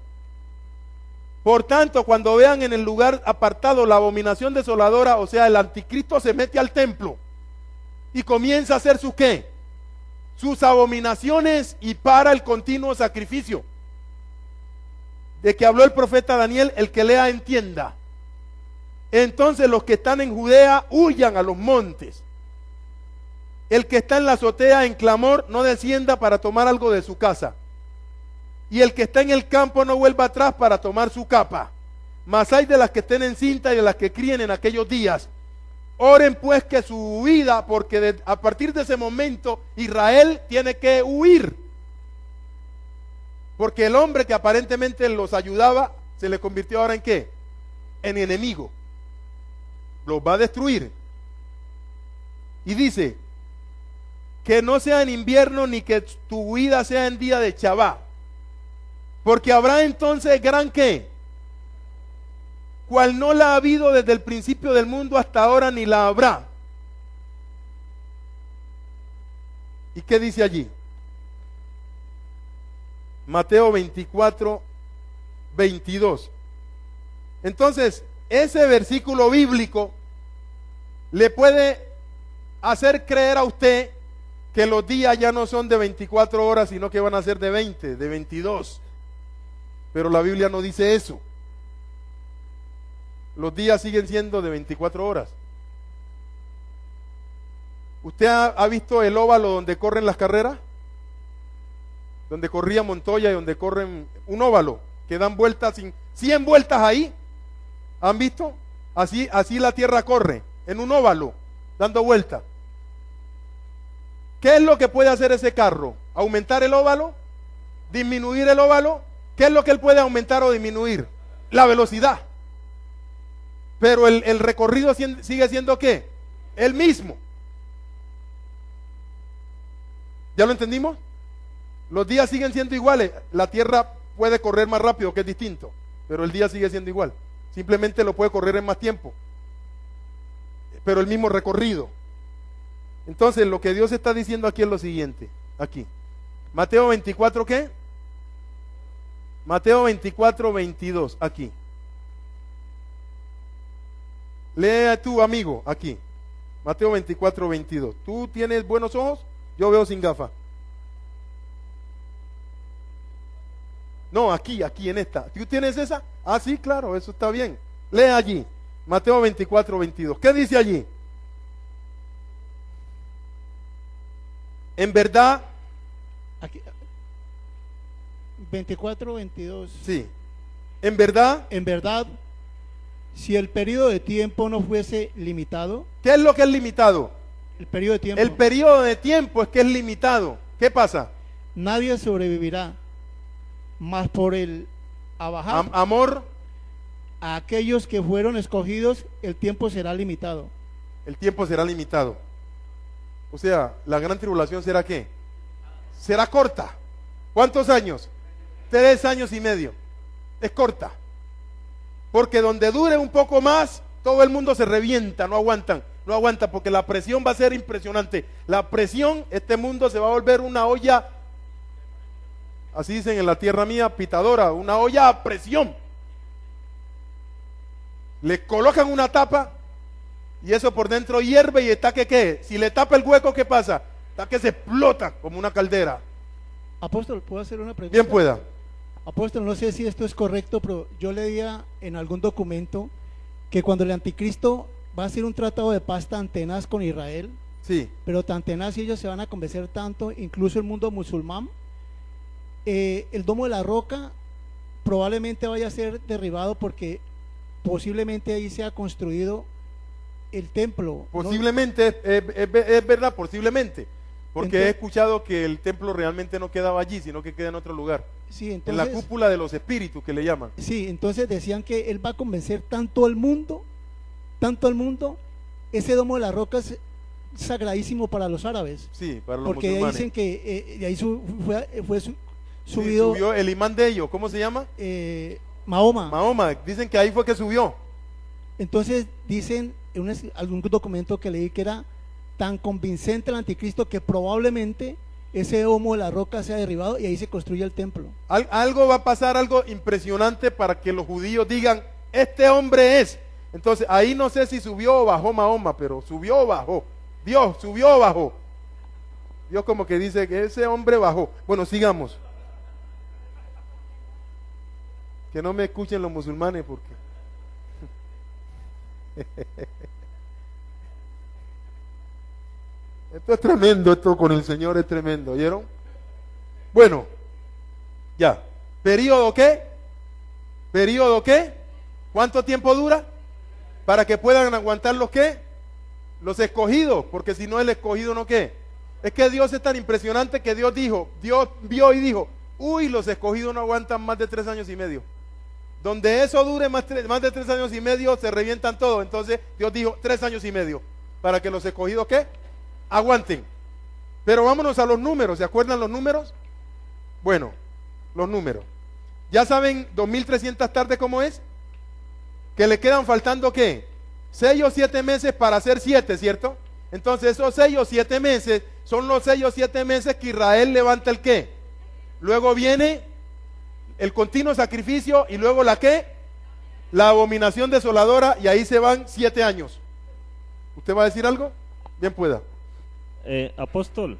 Por tanto, cuando vean en el lugar apartado la abominación desoladora, o sea, el anticristo se mete al templo y comienza a hacer su ¿qué? Sus abominaciones y para el continuo sacrificio. De que habló el profeta Daniel, el que lea entienda. Entonces los que están en Judea huyan a los montes. El que está en la azotea en clamor no descienda para tomar algo de su casa. Y el que está en el campo no vuelva atrás para tomar su capa. Mas hay de las que estén en cinta y de las que críen en aquellos días. Oren pues que su huida, porque a partir de ese momento Israel tiene que huir. Porque el hombre que aparentemente los ayudaba, se le convirtió ahora en ¿qué? En enemigo. Los va a destruir. Y dice, que no sea en invierno ni que tu huida sea en día de Chabá. Porque habrá entonces gran ¿qué? Cual no la ha habido desde el principio del mundo hasta ahora ni la habrá. ¿Y qué dice allí? Mateo 24, 22. Entonces, ese versículo bíblico le puede hacer creer a usted que los días ya no son de 24 horas, sino que van a ser de 20, de 22. Pero la Biblia no dice eso. Los días siguen siendo de 24 horas. ¿Usted ha visto el óvalo donde corren las carreras? Donde corría Montoya y donde corren un óvalo, que dan vueltas, 100 vueltas ahí. ¿Han visto? Así la tierra corre, en un óvalo, dando vueltas. ¿Qué es lo que puede hacer ese carro? ¿Aumentar el óvalo? ¿Disminuir el óvalo? ¿Qué es lo que él puede aumentar o disminuir? La velocidad. Pero el recorrido sigue siendo ¿qué? El mismo. ¿Ya lo entendimos? Los días siguen siendo iguales. La tierra puede correr más rápido, que es distinto, pero el día sigue siendo igual. Simplemente lo puede correr en más tiempo, pero el mismo recorrido. Entonces lo que Dios está diciendo aquí es lo siguiente. Aquí, Mateo 24, ¿qué? Mateo 24, 22, aquí. Lee tu amigo, aquí. Mateo 24, 22. ¿Tú tienes buenos ojos? Yo veo sin gafas. No, aquí en esta. ¿Tú tienes esa? Ah, sí, claro, eso está bien. Lee allí, Mateo 24, 22. ¿Qué dice allí? En verdad. Aquí, 24, 22. Sí. En verdad. En verdad, si el periodo de tiempo no fuese limitado. ¿Qué es lo que es limitado? El periodo de tiempo. El periodo de tiempo es que es limitado. ¿Qué pasa? Nadie sobrevivirá, mas por el abajar amor, a aquellos que fueron escogidos, el tiempo será limitado. El tiempo será limitado. O sea, la gran tribulación será ¿qué? Será corta. ¿Cuántos años? 3 años y medio. Es corta. Porque donde dure un poco más, todo el mundo se revienta, no aguantan, porque la presión va a ser impresionante. La presión, este mundo se va a volver una olla, así dicen en la tierra mía, pitadora, una olla a presión. Le colocan una tapa y eso por dentro hierve y está que ¿qué? Si le tapa el hueco, ¿qué pasa? Está que se explota como una caldera. Apóstol, ¿puedo hacer una pregunta? Bien pueda. Apóstol, no sé si esto es correcto, pero yo leía en algún documento que cuando el anticristo va a hacer un tratado de paz tan tenaz con Israel, sí, pero tan tenaz y ellos se van a convencer tanto, incluso el mundo musulmán, el domo de la roca probablemente vaya a ser derribado porque posiblemente ahí se ha construido el templo. Posiblemente, ¿no? Es verdad, posiblemente. Porque entonces, he escuchado que el templo realmente no quedaba allí, sino que queda en otro lugar. Sí, entonces, en la cúpula de los espíritus que le llaman. Sí, entonces decían que él va a convencer tanto al mundo, ese domo de la roca es sagradísimo para los árabes. Sí, para los porque musulmanes. Dicen que de ahí fue subido. Sí, subió el imán de ellos, ¿cómo se llama? Mahoma. Mahoma, dicen que ahí fue que subió. Entonces dicen en algún documento que leí que era tan convincente el anticristo que probablemente ese domo de la roca sea derribado y ahí se construye el templo. Algo va a pasar, algo impresionante para que los judíos digan, este hombre es. Entonces ahí no sé si subió o bajó Mahoma, pero subió o bajó. Dios subió o bajó. Dios como que dice que ese hombre bajó. Bueno, sigamos. Que no me escuchen los musulmanes porque esto es tremendo, esto con el Señor es tremendo, ¿oyeron? Bueno, ya. ¿Periodo qué? ¿Periodo qué? ¿Cuánto tiempo dura? Para que puedan aguantar los qué? Los escogidos, porque si no el escogido no qué. Es que Dios es tan impresionante que Dios vio y dijo, uy, los escogidos no aguantan más de 3 años y medio. Donde eso dure más de 3 años y medio, se revientan todo. Entonces Dios dijo 3 años y medio, para que los escogidos ¿qué? Aguanten. Pero vámonos a los números. ¿Se acuerdan los números? Bueno, los números. Ya saben 2300 tardes cómo es. Que le quedan faltando ¿qué? 6 o 7 meses para hacer 7, ¿cierto? Entonces esos 6 o 7 meses son los 6 o 7 meses que Israel levanta el ¿qué? Luego viene el continuo sacrificio y luego la ¿qué? La abominación desoladora, y ahí se van 7 años. ¿Usted va a decir algo? Bien pueda. Apóstol,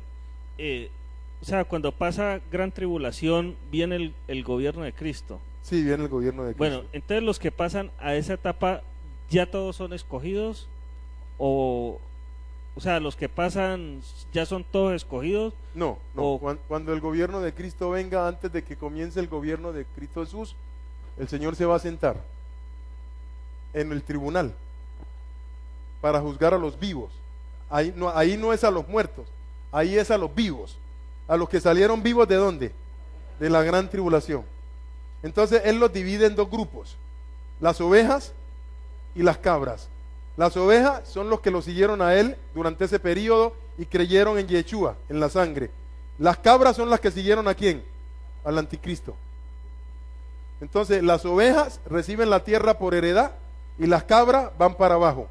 o sea, cuando pasa gran tribulación viene el gobierno de Cristo. Sí, viene el gobierno de Cristo. Bueno, entonces los que pasan a esa etapa, ¿ya todos son escogidos? ¿O O sea, los que pasan ya son todos escogidos. No, O- cuando el gobierno de Cristo venga, antes de que comience el gobierno de Cristo Jesús, el Señor se va a sentar en el tribunal para juzgar a los vivos. Ahí no es a los muertos, ahí es a los vivos, a los que salieron vivos ¿de dónde? De la gran tribulación. Entonces Él los divide en dos grupos, las ovejas y las cabras. Las ovejas son los que lo siguieron a Él durante ese periodo y creyeron en Yeshua, en la sangre. Las cabras son las que siguieron ¿a quién? Al anticristo. Entonces las ovejas reciben la tierra por heredad y las cabras van para abajo.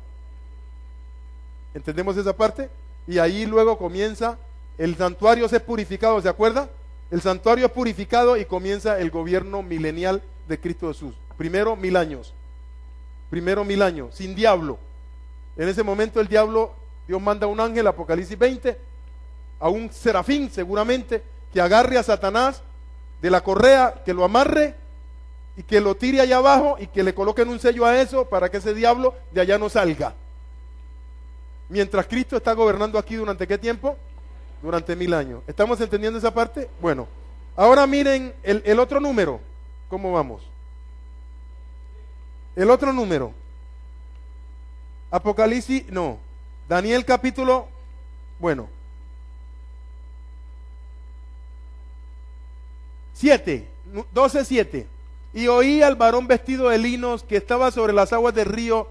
¿Entendemos esa parte? Y ahí luego comienza, el santuario es purificado, ¿se acuerda? El santuario es purificado y comienza el gobierno milenial de Cristo Jesús. Primero 1000 años, sin diablo. En ese momento el diablo, Dios manda a un ángel, Apocalipsis 20, a un serafín seguramente, que agarre a Satanás de la correa, que lo amarre y que lo tire allá abajo y que le coloquen un sello a eso para que ese diablo de allá no salga. Mientras Cristo está gobernando aquí, ¿durante qué tiempo? Durante 1000 años. ¿Estamos entendiendo esa parte? Bueno, ahora miren el otro número. ¿Cómo vamos? El otro número. Apocalipsis, no. Daniel capítulo, bueno. 7, 12:7. Y oí al varón vestido de linos que estaba sobre las aguas del río,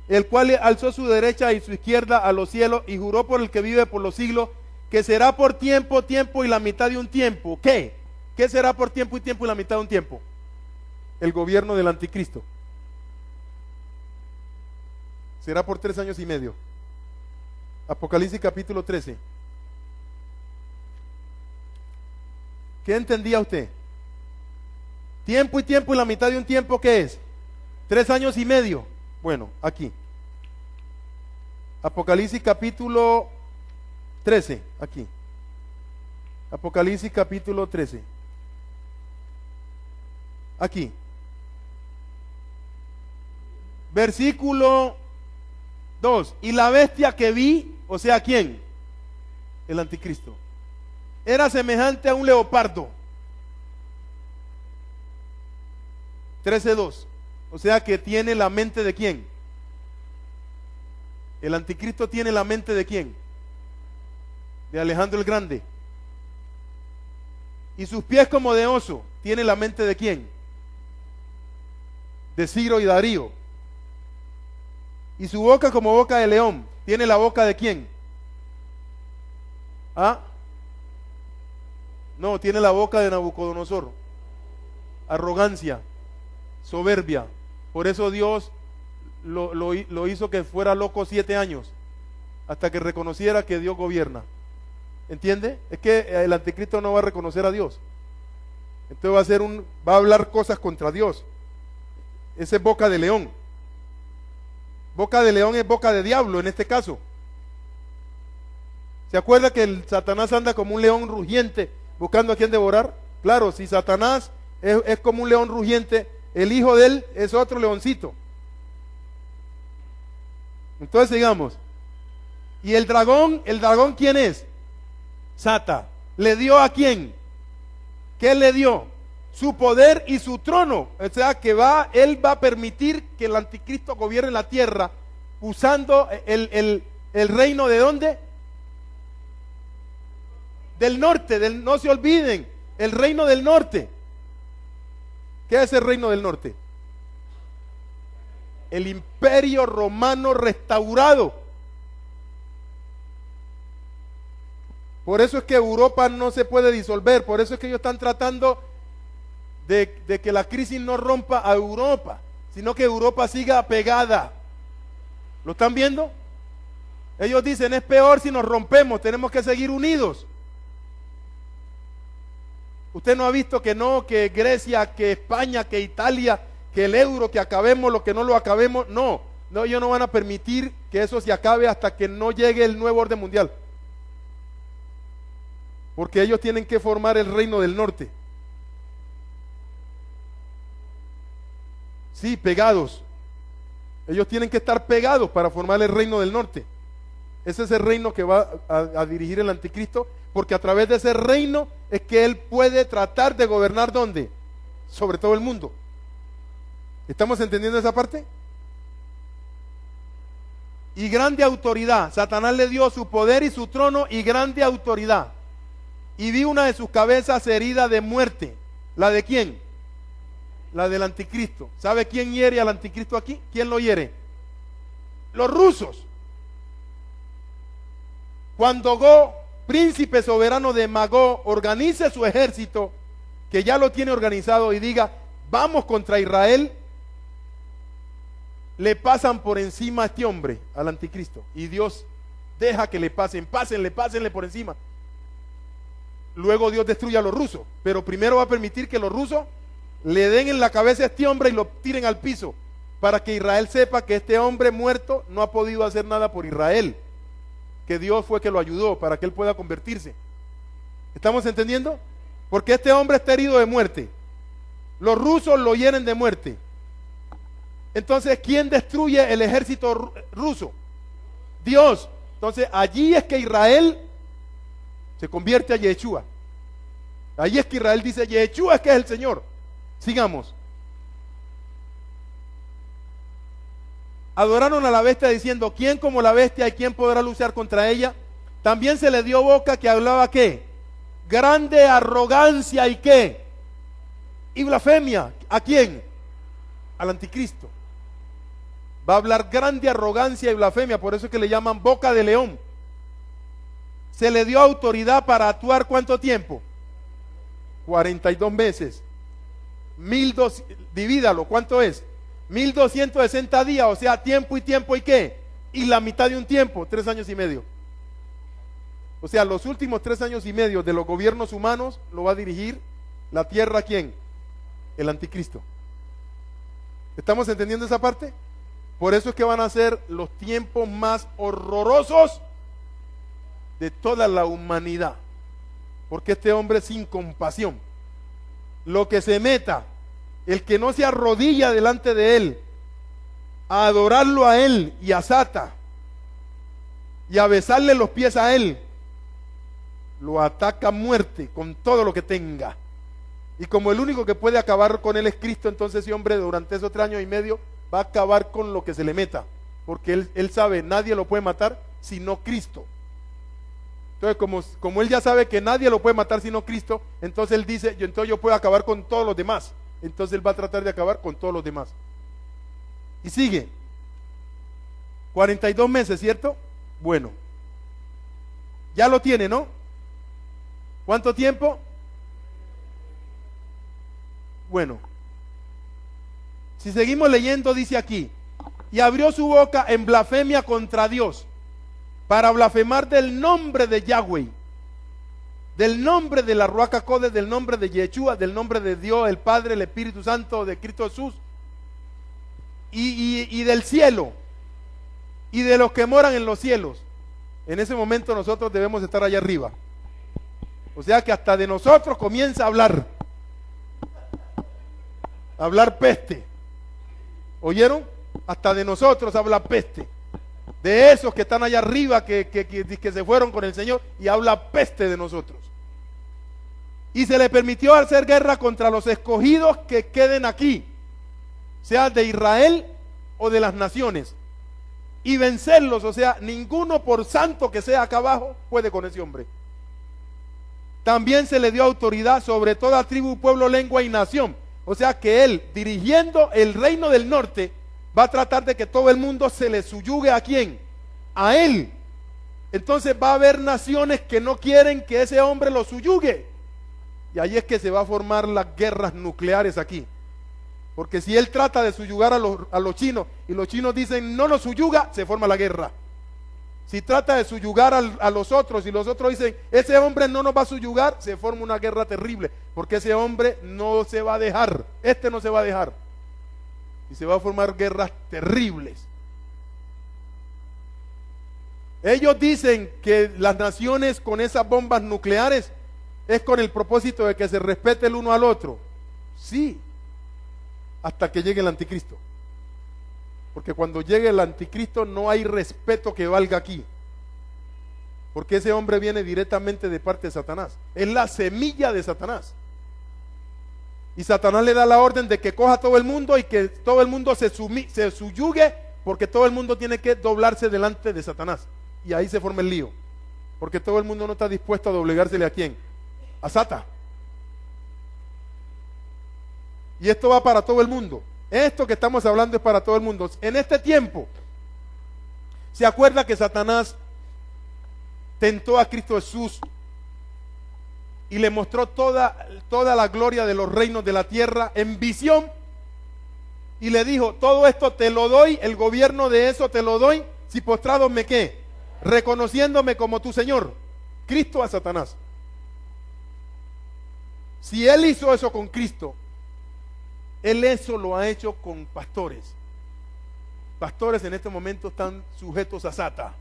el cual alzó su derecha y su izquierda a los cielos y juró por el que vive por los siglos, que será por tiempo, tiempo y la mitad de un tiempo. ¿Qué? ¿Qué será por tiempo y la mitad de un tiempo? El gobierno del anticristo. Será por 3 años y medio. Apocalipsis capítulo 13. ¿Qué entendía usted? Tiempo y la mitad de un tiempo, ¿qué es? 3 años y medio. Bueno, aquí. Apocalipsis capítulo 13, aquí. Apocalipsis capítulo 13. Aquí. Versículo 2. Y la bestia que vi, o sea, ¿quién? El anticristo. Era semejante a un leopardo. 13:2. O sea que tiene la mente de quién. El anticristo tiene la mente de quién. De Alejandro el Grande. Y sus pies como de oso. Tiene la mente de quién. De Ciro y Darío. Y su boca como boca de león. Tiene la boca de quién. ¿Ah? No, tiene la boca de Nabucodonosor. Arrogancia, soberbia. Por eso Dios lo hizo que fuera loco 7 años, hasta que reconociera que Dios gobierna. ¿Entiende? Es que el anticristo no va a reconocer a Dios. Entonces va a hablar cosas contra Dios. Esa es boca de león. Boca de león es boca de diablo en este caso. ¿Se acuerda que el Satanás anda como un león rugiente buscando a quien devorar? Claro, si Satanás es como un león rugiente, el hijo de él es otro leoncito. Entonces sigamos. ¿Y el dragón quién es? Sata. ¿Le dio a quién? ¿Qué le dio? Su poder y su trono. O sea que él va a permitir que el anticristo gobierne la tierra usando el reino ¿de dónde? Del norte, no se olviden, el reino del norte. ¿Qué es el reino del norte? El imperio romano restaurado. Por eso es que Europa no se puede disolver, por eso es que ellos están tratando de que la crisis no rompa a Europa, sino que Europa siga pegada. ¿Lo están viendo? Ellos dicen, es peor si nos rompemos, tenemos que seguir unidos. Usted no ha visto que no, que Grecia, que España, que Italia, que el euro, que acabemos lo que no lo acabemos. No, ellos no van a permitir que eso se acabe hasta que no llegue el nuevo orden mundial. Porque ellos tienen que formar el reino del norte. Sí, pegados. Ellos tienen que estar pegados para formar el reino del norte. Ese es el reino que va a dirigir el anticristo, porque a través de ese reino es que él puede tratar de gobernar ¿dónde? Sobre todo el mundo. ¿Estamos entendiendo esa parte? Y grande autoridad. Satanás le dio su poder y su trono y grande autoridad. Y vi una de sus cabezas herida de muerte. ¿La de quién? La del anticristo. ¿Sabe quién hiere al anticristo aquí? ¿Quién lo hiere? Los rusos. Cuando Go, príncipe soberano de Magog, organice su ejército, que ya lo tiene organizado, y diga, vamos contra Israel, le pasan por encima a este hombre, al anticristo, y Dios deja que le pasen, pásenle por encima. Luego Dios destruye a los rusos, pero primero va a permitir que los rusos le den en la cabeza a este hombre y lo tiren al piso, para que Israel sepa que este hombre muerto no ha podido hacer nada por Israel, que Dios fue que lo ayudó para que él pueda convertirse. ¿Estamos entendiendo? Porque este hombre está herido de muerte. Los rusos lo hieren de muerte. Entonces, ¿quién destruye el ejército ruso? Dios. Entonces, allí es que Israel se convierte a Yeshua. Allí es que Israel dice, Yeshua es que es el Señor. Sigamos. Adoraron a la bestia diciendo, ¿quién como la bestia y quién podrá luchar contra ella? También se le dio boca que hablaba ¿qué? Grande arrogancia y ¿qué? Y blasfemia. ¿A quién? Al anticristo. Va a hablar grande arrogancia y blasfemia, por eso es que le llaman boca de león. Se le dio autoridad para actuar ¿cuánto tiempo? 42 meses. 1200, divídalo, ¿cuánto es? 1260 días, o sea, tiempo y ¿qué? Y la mitad de un tiempo, 3 años y medio. O sea, los últimos 3 años y medio de los gobiernos humanos lo va a dirigir la tierra, ¿quién? El anticristo. ¿Estamos entendiendo esa parte? Por eso es que van a ser los tiempos más horrorosos de toda la humanidad. Porque este hombre es sin compasión. Lo que se meta, el que no se arrodilla delante de él, a adorarlo a él y a Sata, y a besarle los pies a él, lo ataca a muerte con todo lo que tenga. Y como el único que puede acabar con él es Cristo, entonces ese hombre durante esos 3 años y medio va a acabar con lo que se le meta, porque él sabe, nadie lo puede matar sino Cristo. Entonces como él ya sabe que nadie lo puede matar sino Cristo, entonces él dice, entonces yo puedo acabar con todos los demás. Entonces él va a tratar de acabar con todos los demás. Y sigue 42 meses, ¿cierto? Bueno, ya lo tiene, ¿no? ¿Cuánto tiempo? Bueno, si seguimos leyendo, dice aquí, y abrió su boca en blasfemia contra Dios, para blasfemar del nombre de Yahweh, del nombre de la Ruach HaKodesh, del nombre de Yeshua, del nombre de Dios, el Padre, el Espíritu Santo, de Cristo Jesús, y del cielo, y de los que moran en los cielos. En ese momento nosotros debemos estar allá arriba. O sea que hasta de nosotros comienza a hablar peste. ¿Oyeron? Hasta de nosotros habla peste. De esos que están allá arriba, que se fueron con el Señor, y habla peste de nosotros. Y se le permitió hacer guerra contra los escogidos que queden aquí, sea de Israel o de las naciones, y vencerlos. O sea, ninguno por santo que sea acá abajo puede con ese hombre. También se le dio autoridad sobre toda tribu, pueblo, lengua y nación. O sea que él, dirigiendo el reino del norte, va a tratar de que todo el mundo se le suyugue ¿a quién? A él. Entonces va a haber naciones que no quieren que ese hombre lo suyugue. Y ahí es que se va a formar las guerras nucleares aquí. Porque si él trata de suyugar a los chinos y los chinos dicen no nos suyuga, se forma la guerra. Si trata de suyugar a los otros y los otros dicen ese hombre no nos va a suyugar, se forma una guerra terrible. Porque ese hombre no se va a dejar, este no se va a dejar. Y se va a formar guerras terribles. Ellos dicen que las naciones con esas bombas nucleares es con el propósito de que se respete el uno al otro. Sí, hasta que llegue el anticristo. Porque cuando llegue el anticristo no hay respeto que valga aquí. porque ese hombre viene directamente de parte de Satanás. Es la semilla de Satanás. Y Satanás le da la orden de que coja a todo el mundo y que todo el mundo se subyugue, porque todo el mundo tiene que doblarse delante de Satanás. Y ahí se forma el lío, porque todo el mundo no está dispuesto a doblegársele ¿a quién? A Sata. Y esto va para todo el mundo. Esto que estamos hablando es para todo el mundo. En este tiempo, ¿se acuerda que Satanás tentó a Cristo Jesús y le mostró toda la gloria de los reinos de la tierra en visión? Y le dijo, todo esto te lo doy, el gobierno de eso te lo doy, si postrado me qué, reconociéndome como tu Señor. Cristo a Satanás. Si él hizo eso con Cristo, él eso lo ha hecho con pastores. Pastores en este momento están sujetos a Sata,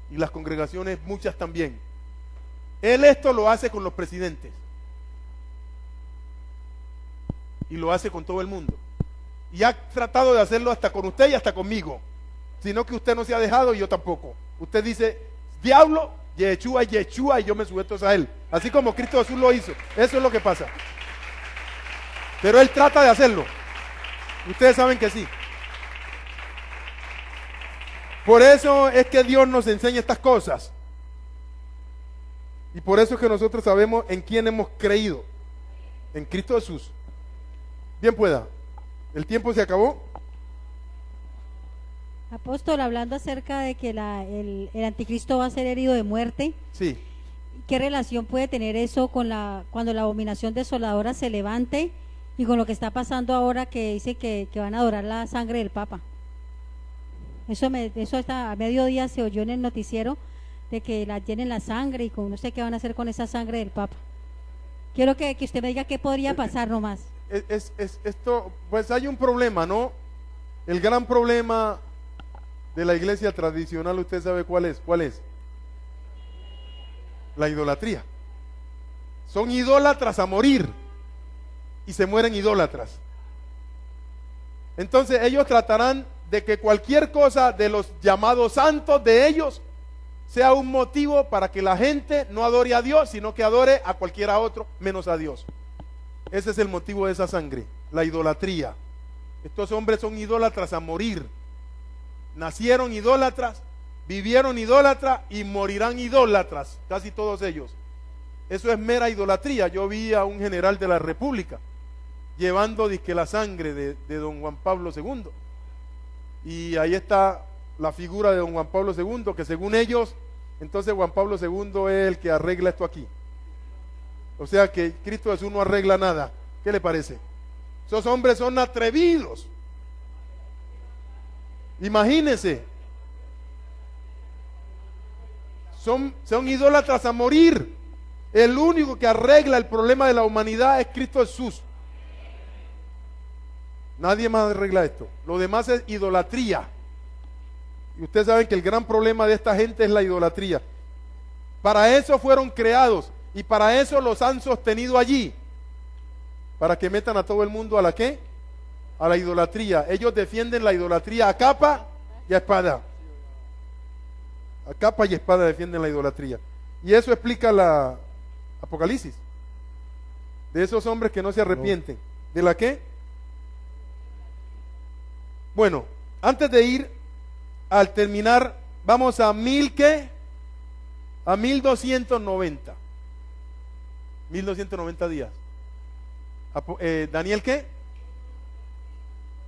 y las congregaciones muchas también. Él esto lo hace con los presidentes y lo hace con todo el mundo, y ha tratado de hacerlo hasta con usted y hasta conmigo, sino que usted no se ha dejado y yo tampoco. Usted dice, diablo, Yeshua, Yeshua, y yo me sujeto a él, así como Cristo Jesús lo hizo. Eso es lo que pasa, pero él trata de hacerlo. Ustedes saben que sí. Por eso es que Dios nos enseña estas cosas. Y por eso es que nosotros sabemos en quién hemos creído. En Cristo Jesús. Bien pueda. ¿El tiempo se acabó? Apóstol, hablando acerca de que el anticristo va a ser herido de muerte. Sí. ¿Qué relación puede tener eso con cuando la abominación desoladora se levante y con lo que está pasando ahora, que dice que van a adorar la sangre del Papa? Eso hasta a mediodía se oyó en el noticiero, de que la llenen la sangre y con no sé qué van a hacer con esa sangre del Papa. Quiero que usted me diga qué podría pasar nomás. Esto, pues hay un problema, ¿no? El gran problema de la iglesia tradicional, ¿usted sabe cuál es? ¿Cuál es? La idolatría. Son idólatras a morir y se mueren idólatras. Entonces ellos tratarán de que cualquier cosa de los llamados santos de ellos sea un motivo para que la gente no adore a Dios, sino que adore a cualquiera otro menos a Dios. Ese es el motivo de esa sangre, la idolatría. Estos hombres son idólatras a morir. Nacieron idólatras, vivieron idólatras y morirán idólatras, casi todos ellos. Eso es mera idolatría. Yo vi a un general de la República llevando disque la sangre de don Juan Pablo II. Y ahí está la figura de don Juan Pablo II, que según ellos, entonces Juan Pablo II es el que arregla esto aquí. O sea que Cristo Jesús no arregla nada. ¿Qué le parece? Esos hombres son atrevidos. Imagínense. Son idólatras a morir. El único que arregla el problema de la humanidad es Cristo Jesús. Nadie más arregla esto. Lo demás es idolatría. Y ustedes saben que el gran problema de esta gente es la idolatría. Para eso fueron creados y para eso los han sostenido allí. Para que metan a todo el mundo a la ¿qué? A la idolatría. Ellos defienden la idolatría a capa y a espada. A capa y espada defienden la idolatría. Y eso explica la Apocalipsis. De esos hombres que no se arrepienten. ¿De la qué? Bueno, antes de ir al terminar, vamos a 1290. 1290 días. ¿Daniel qué?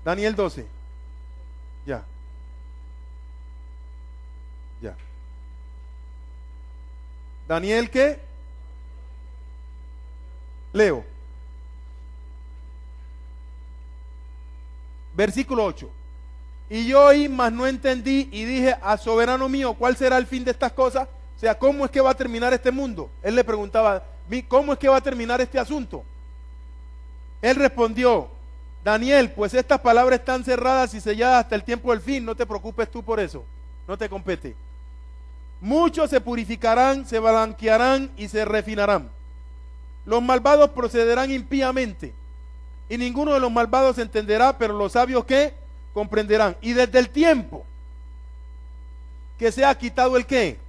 Daniel 12. Ya. ¿Daniel qué? Leo. Versículo 8. Y yo oí, mas no entendí, y dije, a soberano mío, ¿cuál será el fin de estas cosas? O sea, ¿cómo es que va a terminar este mundo? Él le preguntaba, ¿cómo es que va a terminar este asunto? Él respondió, Daniel, pues estas palabras están cerradas y selladas hasta el tiempo del fin, no te preocupes tú por eso, no te compete. Muchos se purificarán, se blanquearán y se refinarán. Los malvados procederán impíamente, y ninguno de los malvados entenderá, pero los sabios ¿qué? Comprenderán. Y desde el tiempo que se ha quitado el ¿qué?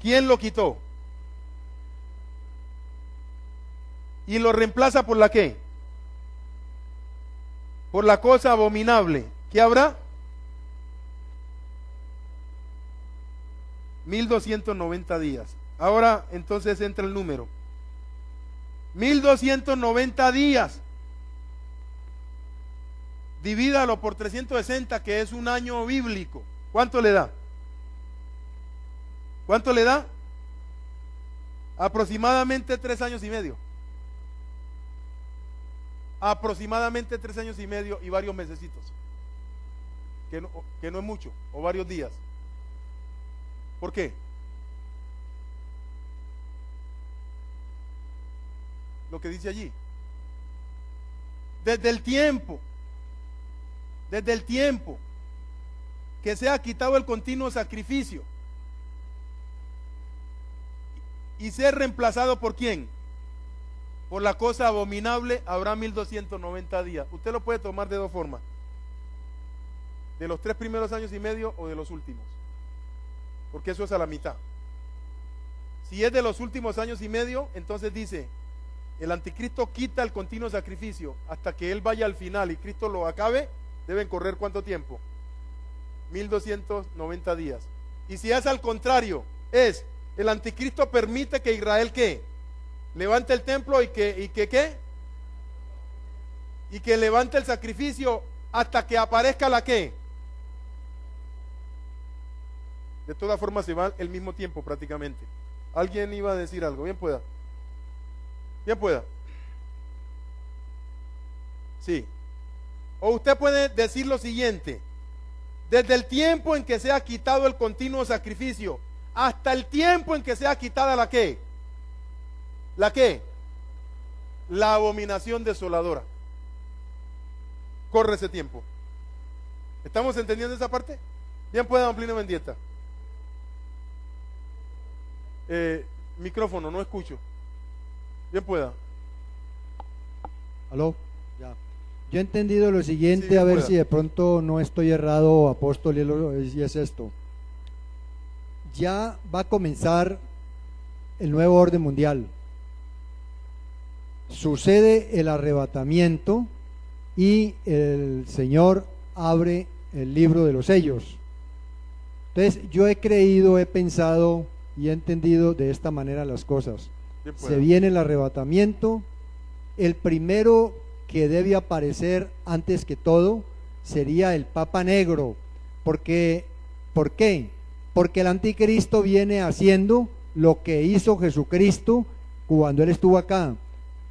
¿Quién lo quitó? Y lo reemplaza por la ¿qué? Por la cosa abominable. ¿Qué habrá? 1290 días. Ahora entonces entra el número. 1290 días. Divídalo por 360, que es un año bíblico. ¿Cuánto le da? ¿Cuánto le da? Aproximadamente 3 años y medio. Aproximadamente 3 años y medio y varios mesecitos. Que no es mucho, o varios días. ¿Por qué? Lo que dice allí. Desde el tiempo que se ha quitado el continuo sacrificio y ser reemplazado por ¿quién? Por la cosa abominable, habrá 1290 días. Usted lo puede tomar de dos formas: de los 3 primeros años y medio o de los últimos, porque eso es a la mitad. Si es de los últimos años y medio, entonces dice: el anticristo quita el continuo sacrificio hasta que él vaya al final y Cristo lo acabe. Deben correr ¿cuánto tiempo? 1290 días. Y si es al contrario, es el anticristo permite que Israel ¿qué? Levante el templo y que ¿qué? Y que levante el sacrificio hasta que aparezca la ¿qué? De todas formas se va el mismo tiempo prácticamente. ¿Alguien iba a decir algo? Bien pueda. Bien pueda. Sí. O usted puede decir lo siguiente: desde el tiempo en que se ha quitado el continuo sacrificio hasta el tiempo en que sea quitada la ¿qué? ¿La qué? La abominación desoladora. Corre ese tiempo. ¿Estamos entendiendo esa parte? Bien pueda, don Plinio Mendieta. Micrófono, no escucho. Bien pueda. ¿Aló? Ya. Yo he entendido lo siguiente, Sí, a ver pueda. si de pronto no estoy errado, apóstol, y es esto. Ya va a comenzar el nuevo orden mundial. Sucede el arrebatamiento y el Señor abre el libro de los sellos. Entonces yo he creído, he pensado y he entendido de esta manera las cosas. Bien Se pueda. viene el arrebatamiento. El primero que debe aparecer antes que todo sería el Papa Negro. ¿Por qué? Porque el anticristo viene haciendo lo que hizo Jesucristo cuando él estuvo acá.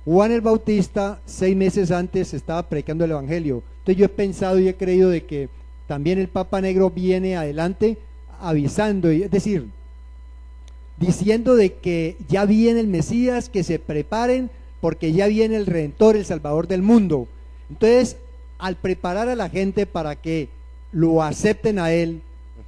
Juan el Bautista 6 meses antes estaba predicando el evangelio. Entonces yo he pensado y he creído de que también el Papa Negro viene adelante avisando, es decir, diciendo de que ya viene el Mesías, que se preparen porque ya viene el Redentor, el Salvador del mundo. Entonces, al preparar a la gente para que lo acepten a él,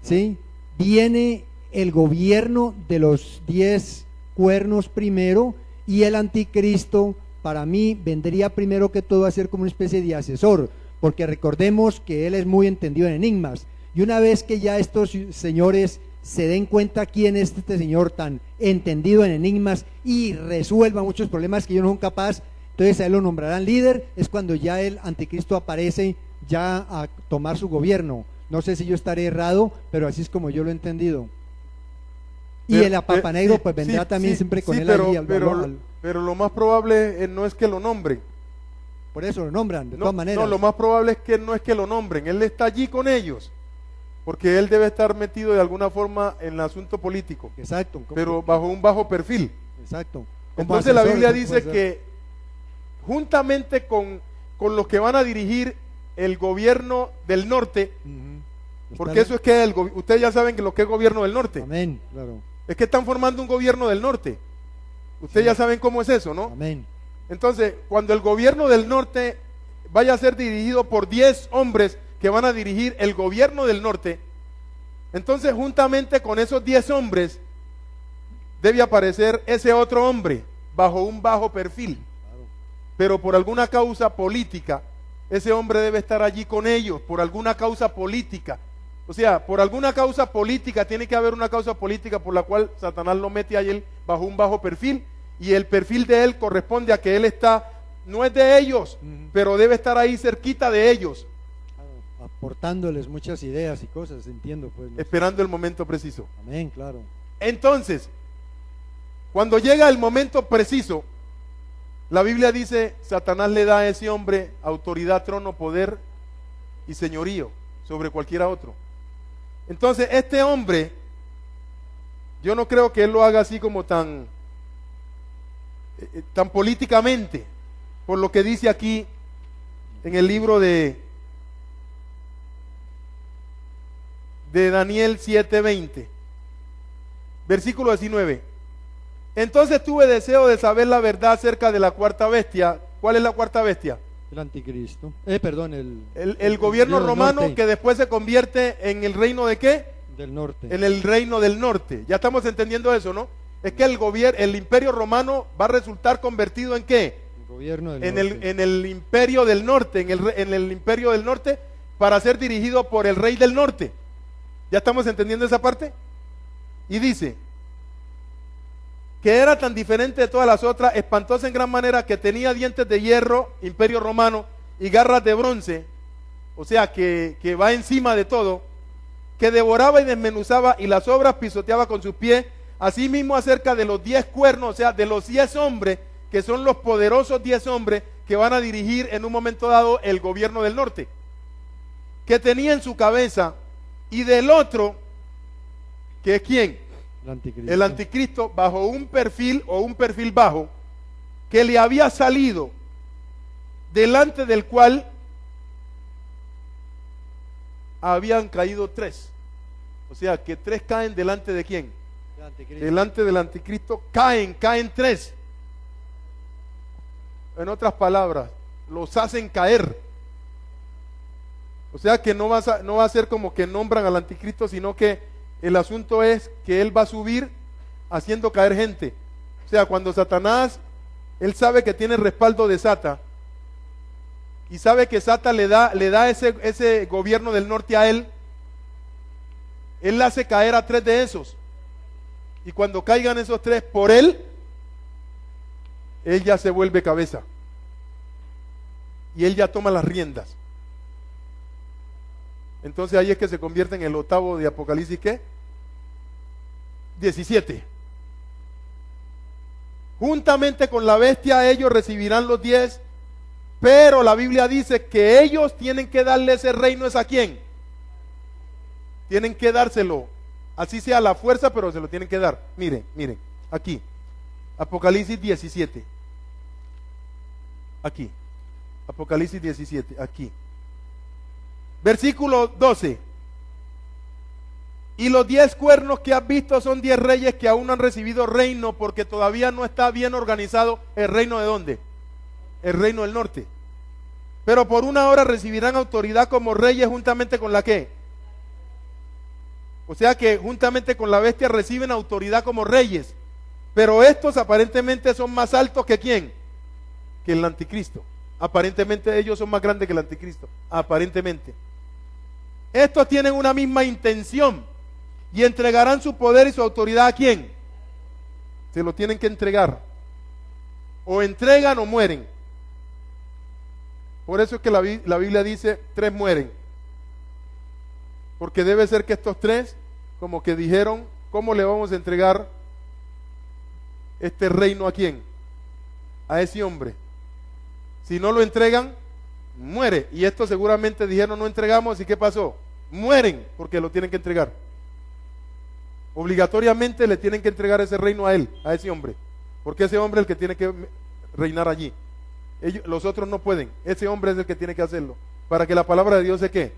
¿sí? Viene el gobierno de los 10 cuernos primero, y el anticristo para mí vendría primero que todo a ser como una especie de asesor, porque recordemos que él es muy entendido en enigmas, y una vez que ya estos señores se den cuenta quién es este señor tan entendido en enigmas y resuelva muchos problemas que ellos no son capaces, entonces a él lo nombrarán líder. Es cuando ya el anticristo aparece ya a tomar su gobierno. No sé si yo estaré errado, pero así es como yo lo he entendido. Y el Papa Negro sí, pues vendrá sí, también sí, siempre con sí, él pero, allí pero lo más probable no es que lo nombren. por eso lo nombran, de No, todas maneras. no, lo más probable es que no es que lo nombren, él está allí con ellos, porque él debe estar metido de alguna forma en el asunto político, Exacto. pero bajo un bajo perfil. Exacto. Como Entonces la asesor, Biblia puede dice ser. que juntamente con los que van a dirigir el gobierno del norte, Ujú. porque eso es que ustedes ya saben que lo que es gobierno del norte, Amén, claro. es que están formando un gobierno del norte. Ustedes Sí. ya saben cómo es eso, ¿no? Amén. Entonces, cuando el gobierno del norte vaya a ser dirigido por 10 hombres que van a dirigir el gobierno del norte, entonces juntamente con esos 10 hombres debe aparecer ese otro hombre bajo un bajo perfil, Claro. pero por alguna causa política, ese hombre debe estar allí con ellos, por alguna causa política, O sea, por alguna causa política, tiene que haber una causa política por la cual Satanás lo mete a él bajo un bajo perfil, y el perfil de él corresponde a que él está, no es de ellos, pero debe estar ahí cerquita de ellos, aportándoles muchas ideas y cosas, entiendo, pues. No sé. esperando el momento preciso. Amén, claro. Entonces, cuando llega el momento preciso, la Biblia dice, Satanás le da a ese hombre autoridad, trono, poder y señorío sobre cualquiera otro. Entonces, este hombre, yo no creo que él lo haga así como tan políticamente, por lo que dice aquí en el libro de Daniel 7:20, versículo 19. Entonces tuve deseo de saber la verdad acerca de la cuarta bestia. ¿Cuál es la cuarta bestia? El anticristo. Perdón, el gobierno del romano norte. que después se convierte en el reino de ¿qué? Del norte. En el reino del norte. Ya estamos entendiendo eso, ¿no? Es que el imperio romano va a resultar convertido ¿en qué? El gobierno del En norte. el imperio del norte, en el imperio del norte, para ser dirigido por el rey del norte. ¿Ya estamos entendiendo esa parte? Y dice que era tan diferente de todas las otras, espantosa en gran manera, que tenía dientes de hierro, imperio romano, y garras de bronce, o sea que va encima de todo, que devoraba y desmenuzaba y las obras pisoteaba con sus pies. Asimismo acerca de los 10 cuernos, o sea, de los 10 hombres, que son los poderosos 10 hombres que van a dirigir en un momento dado el gobierno del norte, que tenía en su cabeza, y del otro, que es ¿quién? El anticristo. El anticristo, bajo un perfil o un perfil bajo, que le había salido, delante del cual habían caído 3. O sea, que 3 caen delante de ¿quién? El anticristo. Delante del anticristo caen 3. En otras palabras, los hacen caer. O sea que no va a ser como que nombran al anticristo, sino que el asunto es que él va a subir haciendo caer gente. O sea, cuando Satanás, él sabe que tiene respaldo de Sata, y sabe que Sata le da ese gobierno del norte a él le hace caer a 3 de esos. Y cuando caigan esos 3 por él ya se vuelve cabeza. Y él ya toma las riendas. Entonces ahí es que se convierte en el octavo de Apocalipsis, ¿qué? 17. Juntamente con la bestia ellos recibirán los 10, pero la Biblia dice que ellos tienen que darle ese reino. ¿Es a quién? Tienen que dárselo, así sea la fuerza, pero se lo tienen que dar. Miren, aquí, Apocalipsis 17. Aquí, Apocalipsis 17, aquí. Versículo 12. Y los 10 cuernos que has visto son 10 reyes que aún no han recibido reino, porque todavía no está bien organizado el reino. ¿De dónde? El reino del norte. Pero por una hora recibirán autoridad como reyes juntamente con la ¿qué? O sea que juntamente con la bestia reciben autoridad como reyes. Pero estos aparentemente son más altos que ¿quién? Que el anticristo. Aparentemente ellos son más grandes que el anticristo. Aparentemente. Estos tienen una misma intención y entregarán su poder y su autoridad ¿a quién? Se lo tienen que entregar. O entregan o mueren. Por eso es que la Biblia dice 3 mueren. Porque debe ser que estos 3 como que dijeron, ¿cómo le vamos a entregar este reino a quién? A ese hombre. Si no lo entregan, muere. Y estos seguramente dijeron, no entregamos, ¿y qué pasó? Mueren porque lo tienen que entregar. Obligatoriamente le tienen que entregar ese reino a él, a ese hombre. Porque ese hombre es el que tiene que reinar allí. Los otros no pueden. Ese hombre es el que tiene que hacerlo. Para que la palabra de Dios se ¿qué?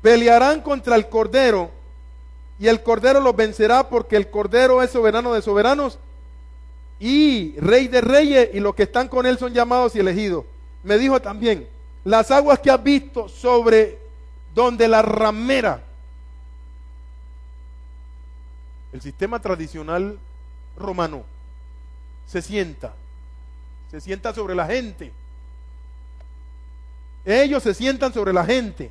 Pelearán contra el Cordero, y el Cordero los vencerá, porque el Cordero es soberano de soberanos y Rey de reyes, y los que están con él son llamados y elegidos. Me dijo también, las aguas que has visto sobre donde la ramera, el sistema tradicional romano, se sienta sobre la gente. Ellos se sientan sobre la gente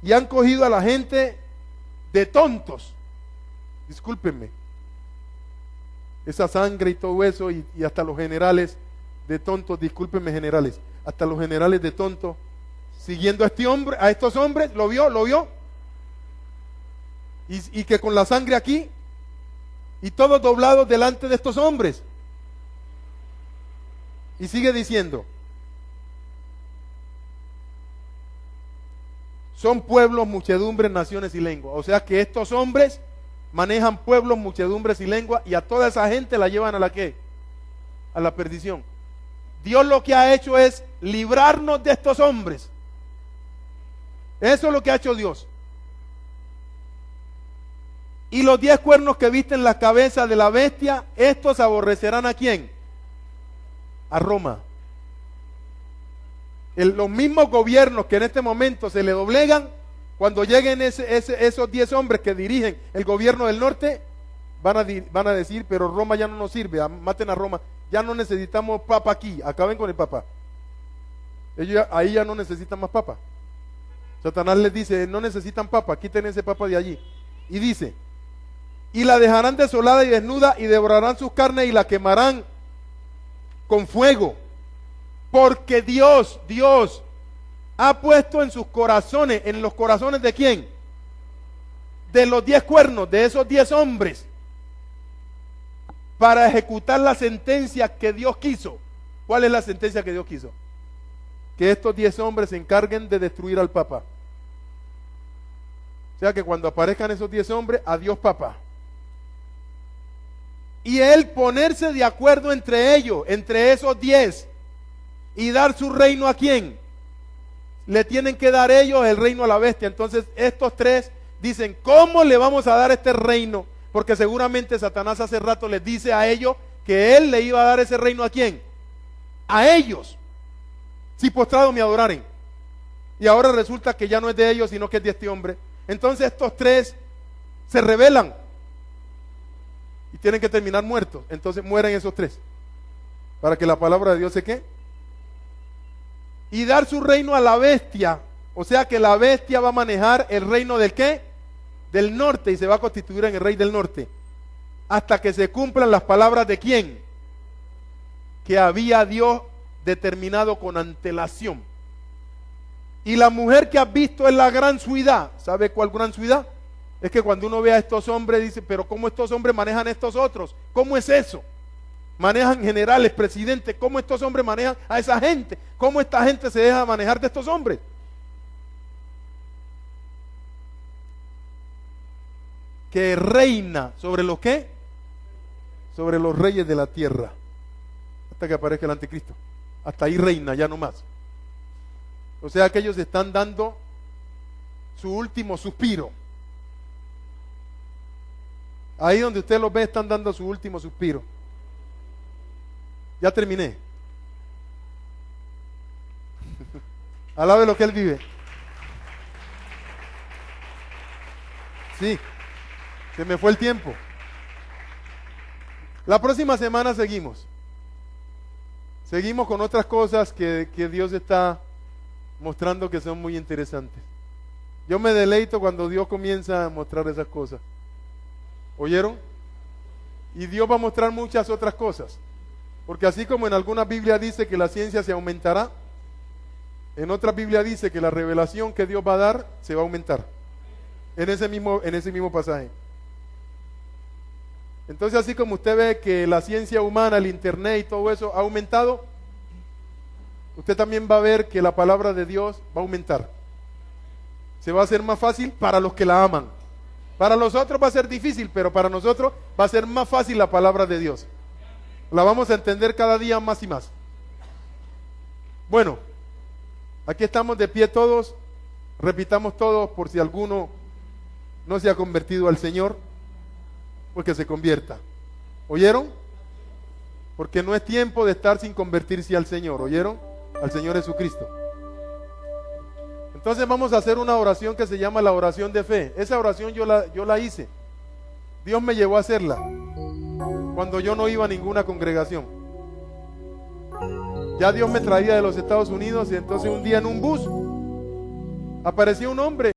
y han cogido a la gente de tontos. Discúlpenme. Esa sangre y todo eso, y hasta los generales de tontos, discúlpenme generales, hasta los generales de tontos, siguiendo a este hombre, a estos hombres, lo vio, y que con la sangre aquí, y todos doblados delante de estos hombres. Y sigue diciendo, son pueblos, muchedumbres, naciones y lenguas. O sea que estos hombres manejan pueblos, muchedumbres y lenguas, y a toda esa gente la llevan a la ¿qué? A la perdición. Dios lo que ha hecho es librarnos de estos hombres. Eso es lo que ha hecho Dios. Y los 10 cuernos que visten la cabeza de la bestia, estos aborrecerán ¿a quién? A Roma. Los mismos gobiernos que en este momento se le doblegan, cuando lleguen esos 10 hombres que dirigen el gobierno del norte, van a decir, pero Roma ya no nos sirve, maten a Roma, ya no necesitamos papa aquí, acaben con el papa. Ellos ahí ya no necesitan más papa. Satanás les dice, no necesitan papa, quiten ese papa de allí. Y dice, y la dejarán desolada y desnuda, y devorarán sus carnes y la quemarán con fuego, porque Dios ha puesto en sus corazones, ¿en los corazones de quién? De los 10 cuernos, de esos 10 hombres, para ejecutar la sentencia que Dios quiso. ¿Cuál es la sentencia que Dios quiso? Que estos 10 hombres se encarguen de destruir al Papa. O sea que cuando aparezcan esos 10 hombres, adiós Papa. Y él ponerse de acuerdo entre ellos, entre esos 10, y dar su reino ¿a quién? Le tienen que dar ellos el reino a la bestia. Entonces estos 3 dicen, ¿cómo le vamos a dar este reino? Porque seguramente Satanás hace rato les dice a ellos que él le iba a dar ese reino ¿a quién? A ellos, si postrado me adoraren. Y ahora resulta que ya no es de ellos, sino que es de este hombre. Entonces estos 3 se rebelan y tienen que terminar muertos. Entonces mueren esos 3 para que la palabra de Dios se ¿qué? Y dar su reino a la bestia. O sea que la bestia va a manejar el reino del ¿qué? Del norte, y se va a constituir en el rey del norte, hasta que se cumplan las palabras de ¿quién? Que había Dios determinado con antelación. Y la mujer que has visto es la gran ciudad. ¿Sabe cuál gran ciudad? Es que cuando uno ve a estos hombres dice, pero ¿cómo estos hombres manejan a estos otros? ¿Cómo es eso? Manejan generales, presidentes. ¿Cómo estos hombres manejan a esa gente? ¿Cómo esta gente se deja manejar de estos hombres? Que reina sobre los ¿qué? Sobre los reyes de la tierra, hasta que aparezca el anticristo. Hasta ahí reina, ya no más. O sea que ellos están dando su último suspiro. Ahí donde usted los ve están dando su último suspiro. Ya terminé. Alabe lo que él vive. Sí. Se me fue el tiempo. La próxima semana seguimos. Seguimos con otras cosas que Dios está mostrando que son muy interesantes. Yo me deleito cuando Dios comienza a mostrar esas cosas. ¿Oyeron? Y Dios va a mostrar muchas otras cosas. Porque así como en alguna Biblia dice que la ciencia se aumentará, en otra Biblia dice que la revelación que Dios va a dar se va a aumentar. En ese mismo pasaje. Entonces, así como usted ve que la ciencia humana, el internet y todo eso ha aumentado, usted también va a ver que la palabra de Dios va a aumentar. Se va a hacer más fácil para los que la aman. Para los otros va a ser difícil, pero para nosotros va a ser más fácil la palabra de Dios. La vamos a entender cada día más y más. Bueno, aquí estamos de pie todos. Repitamos todos por si alguno no se ha convertido al Señor, pues que se convierta. ¿Oyeron? Porque no es tiempo de estar sin convertirse al Señor. ¿Oyeron? Al Señor Jesucristo. Entonces vamos a hacer una oración que se llama la oración de fe. Esa oración yo la hice. Dios me llevó a hacerla cuando yo no iba a ninguna congregación. Ya Dios me traía de los Estados Unidos y entonces un día en un bus apareció un hombre